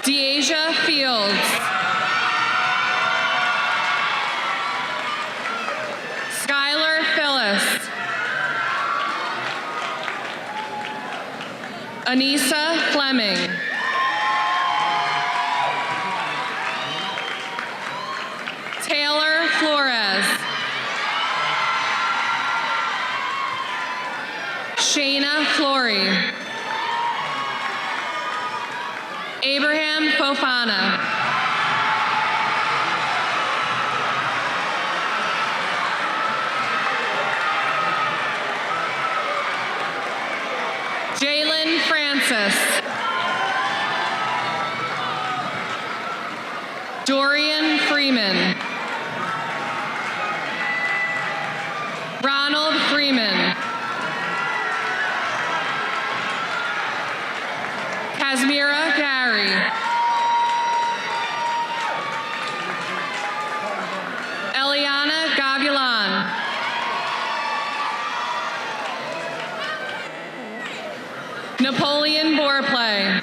Deasia Fields. Skylar Phyllis. Anissa Fleming. Taylor Flores. Shayna Flory. Abraham Fofana. Jalen Francis. Dorian Freeman. Ronald Freeman. Kasmira Gary. Eliana Gavilan. Napoleon Borplay.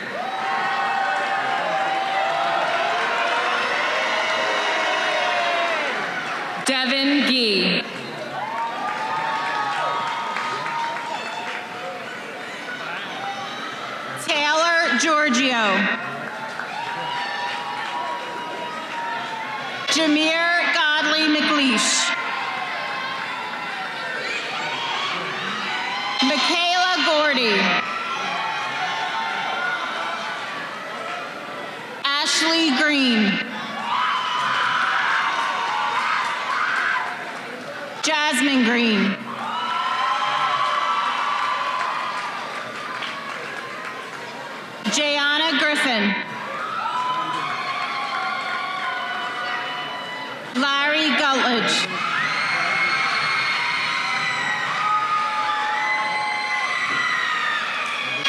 Giorgio. Jameer Godley McLeish. Michaela Gordy. Ashley Green. Jasmine Green. Jayana Griffin. Larry Gutledge.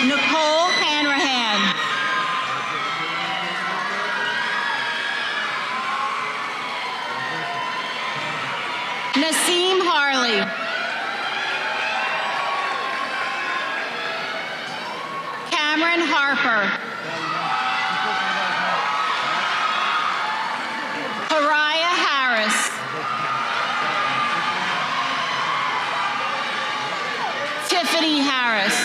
Nicole Hanrahan. Naseem Harley. Cameron Harper. Pariah Harris. Tiffany Harris.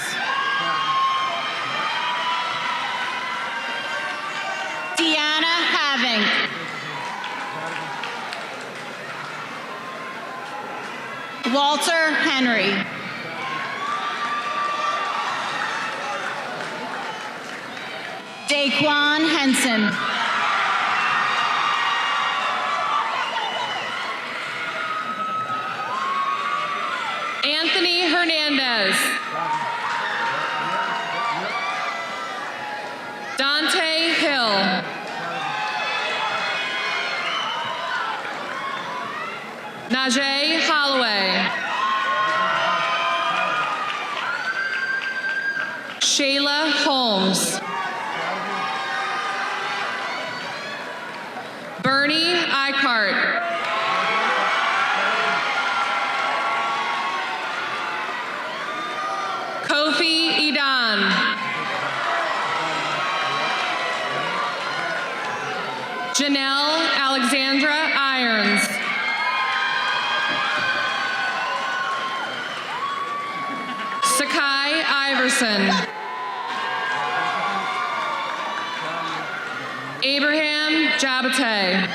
Deanna Havink. Walter Henry. Daquan Henson. Anthony Hernandez. Dante Hill. Najee Holloway. Shayla Holmes. Bernie Icart. Kofi Edan. Janelle Alexandra Irons. Sakai Iverson. Abraham Jabate.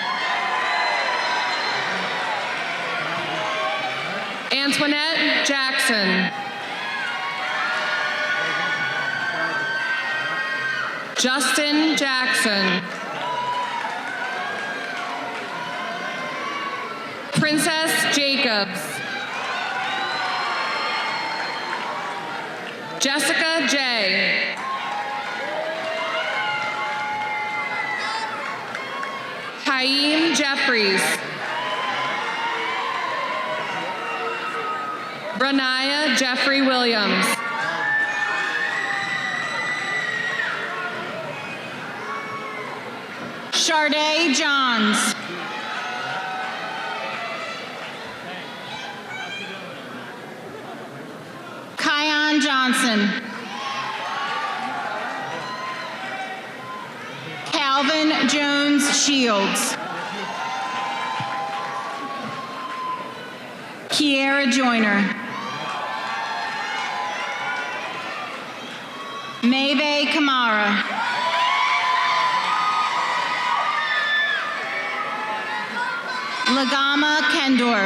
Antoinette Jackson. Justin Jackson. Princess Jacobs. Jessica J. Haim Jeffries. Branaya Jeffrey Williams. Sharday Johns. Kion Johnson. Calvin Jones Shields. Kiera Joyner. Maeve Kamara. Lagama Kendor.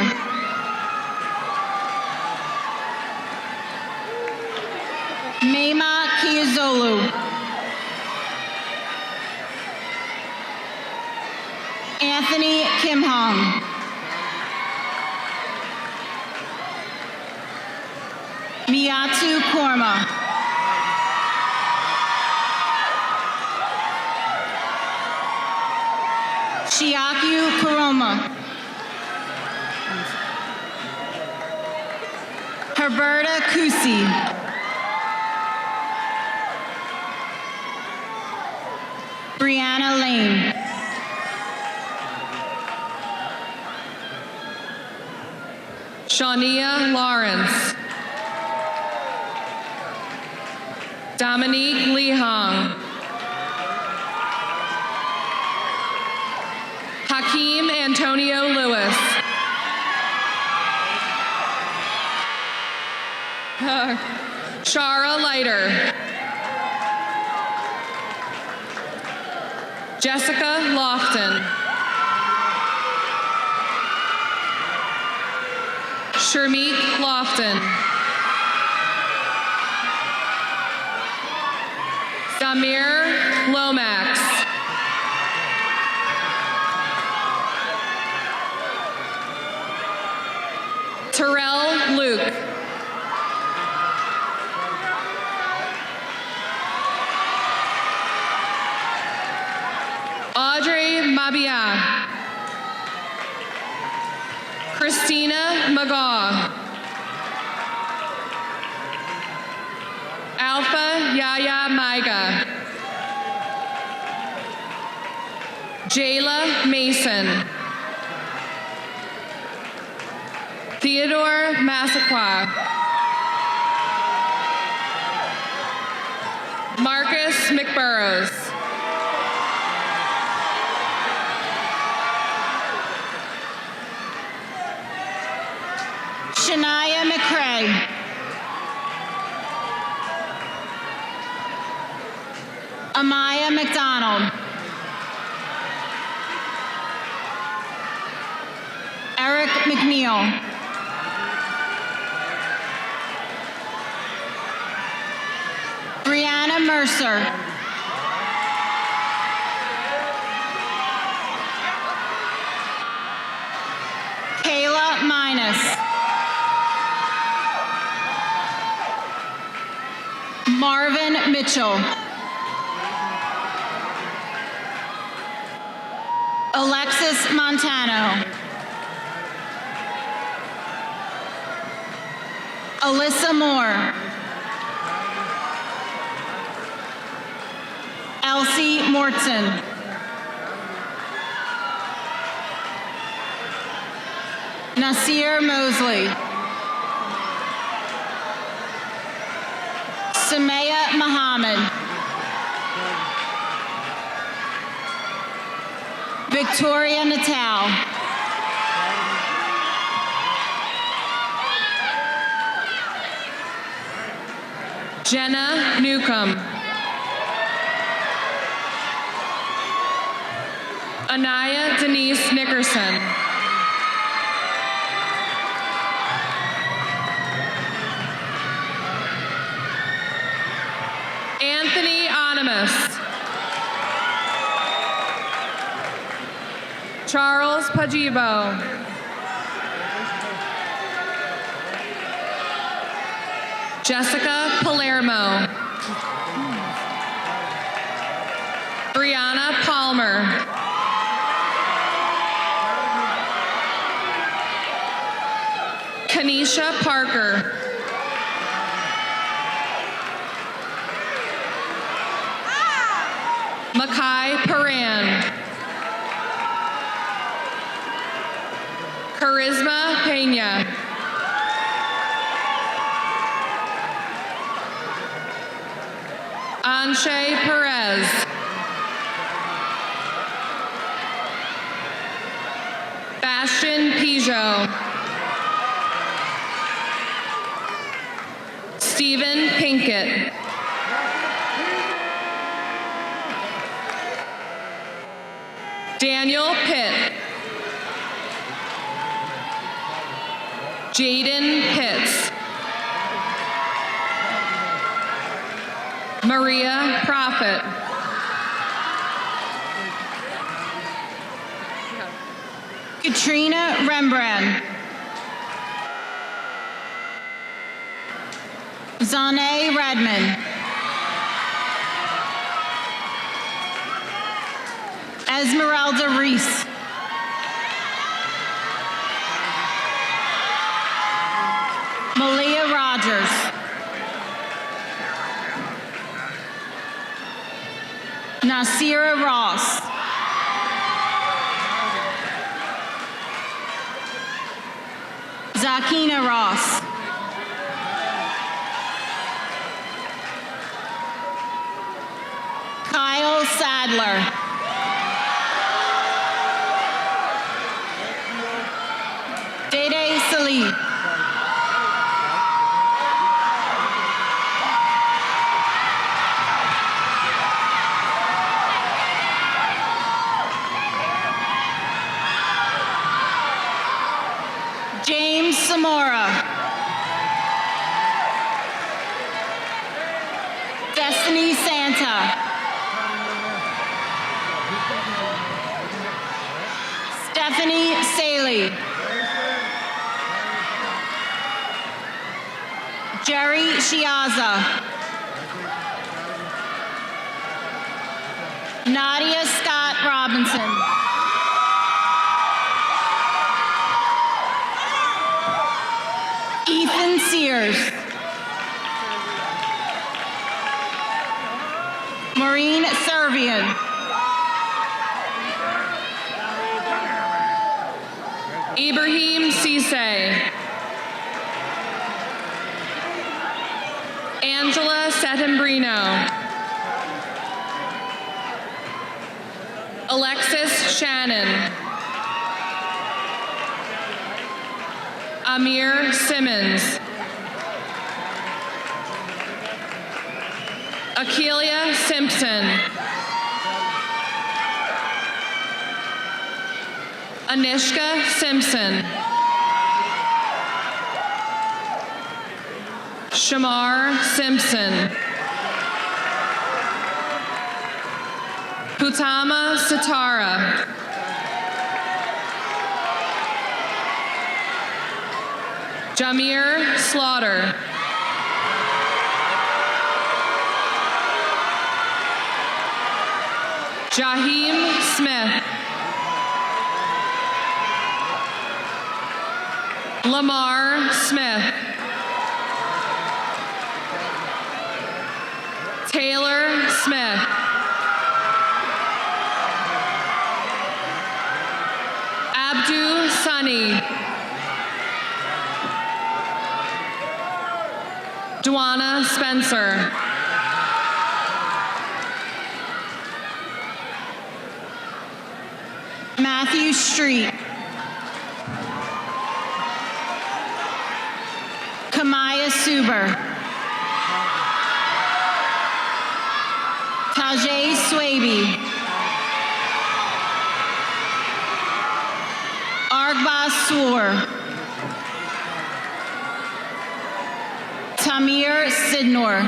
Mema Kiazolu. Anthony Kim Hong. Miyatu Korma. Shiakyu Kuroma. Herberta Kusi. Brianna Lane. Shania Lawrence. Dominique Lehong. Hakeem Antonio Lewis. Shara Leiter. Jessica Lofton. Shermeek Lofton. Samir Lomax. Terrell Luke. Audrey Mabia. Christina McGaw. Alpha Yaya Maiga. Jayla Mason. Theodore Massaquoi. Marcus McBurrows. Shania McCray. Amaya McDonald. Eric McNeil. Brianna Mercer. Kayla Minus. Marvin Mitchell. Alexis Montano. Alyssa Moore. Elsie Morton. Nasir Mosley. Samaya Muhammad. Victoria Natal. Jenna Newcomb. Anaya Denise Nickerson. Anthony Onimus. Charles Pajibo. Jessica Palermo. Brianna Palmer. Kanisha Parker. Makai Paran. Charisma Pena. Anshe Perez. Bastion Pijo. Stephen Pinkett. Daniel Pitt. Jaden Pitts. Maria Prophet. Katrina Rembrandt. Zane Redmond. Esmeralda Reese. Malia Rogers. Nasira Ross. Zakina Ross. Kyle Sadler. Dede Salih. Stephanie Saley. Jerry Shiaza. Nadia Scott Robinson. Ethan Sears. Maureen Servian. Ibrahim Cisse. Angela Settembrino. Alexis Shannon. Amir Simmons. Akeelia Simpson. Anishka Simpson. Shamar Simpson. Putama Satara. Jamir Slaughter. Jaheim Smith. Lamar Smith. Taylor Smith. Abdu Sunny. Duana Spencer. Matthew Street. Kamaya Suber. Tajay Swaby. Argbaz Swor. Tamir Sidnor.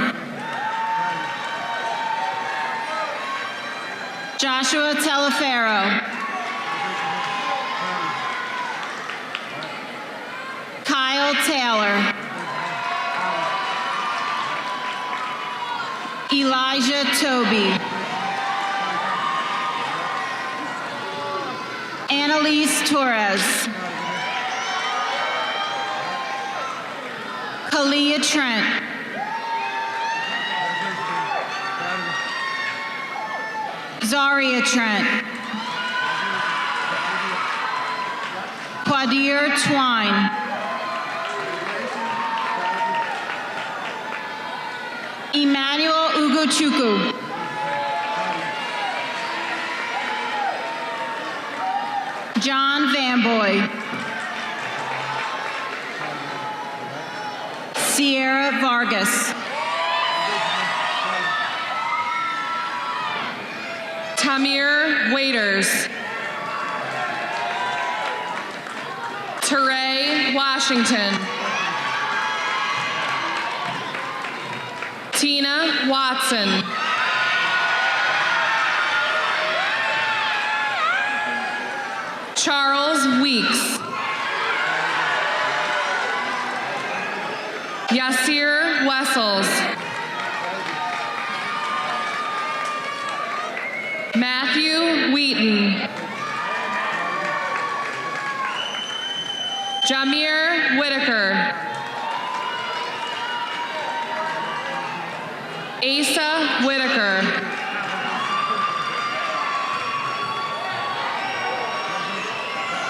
Joshua Telefero. Kyle Taylor. Elijah Toby. Annalise Torres. Kalia Trent. Zaria Trent. Quadir Twine. Emmanuel Ugochukwu. John Vanboy. Sierra Vargas. Tamir Waiters. Teray Washington. Tina Watson. Charles Weeks. Yasir Wessels. Matthew Wheaton. Jamir Whitaker. Asa Whitaker.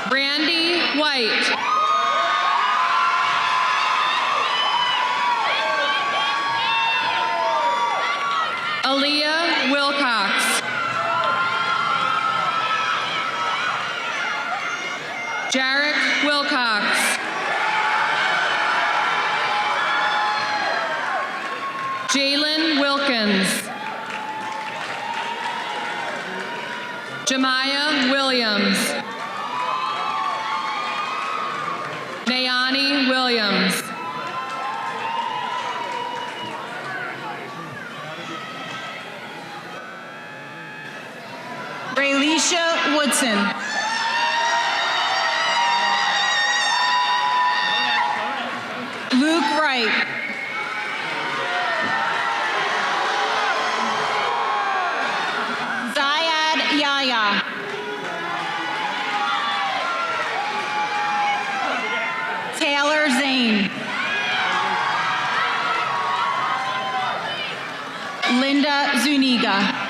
Brandy White. Aaliyah Wilcox. Jarek Wilcox. Jalen Wilkins. Jemiah Williams. Nayani Williams. Raylisha Woodson. Linda Zuniga.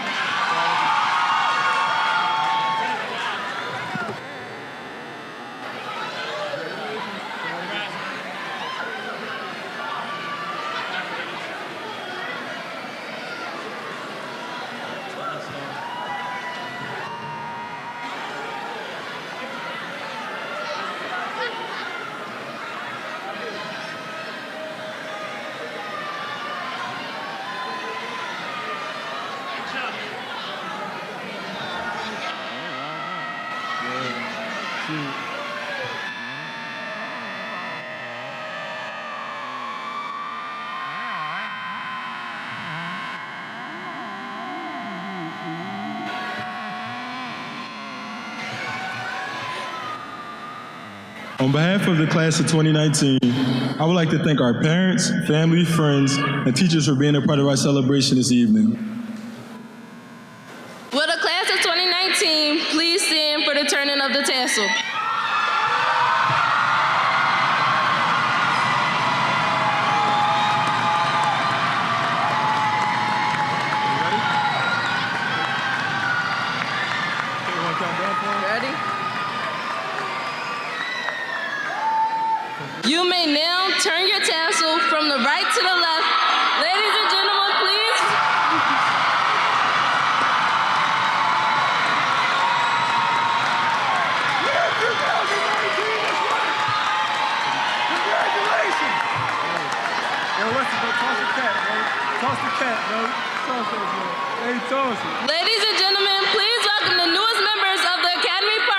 On behalf of the class of 2019, I would like to thank our parents, family, friends, and teachers for being a part of our celebration this evening. Will the class of 2019 please stand for the turning of the tassel? Ready? You may now turn your tassel from the right to the left. Ladies and gentlemen, please. Congratulations! Yo, what's it? Toss the cat, bro. Toss the cat, bro. Toss it, bro. Hey, toss it. Ladies and gentlemen, please welcome the newest members of the Academy Party.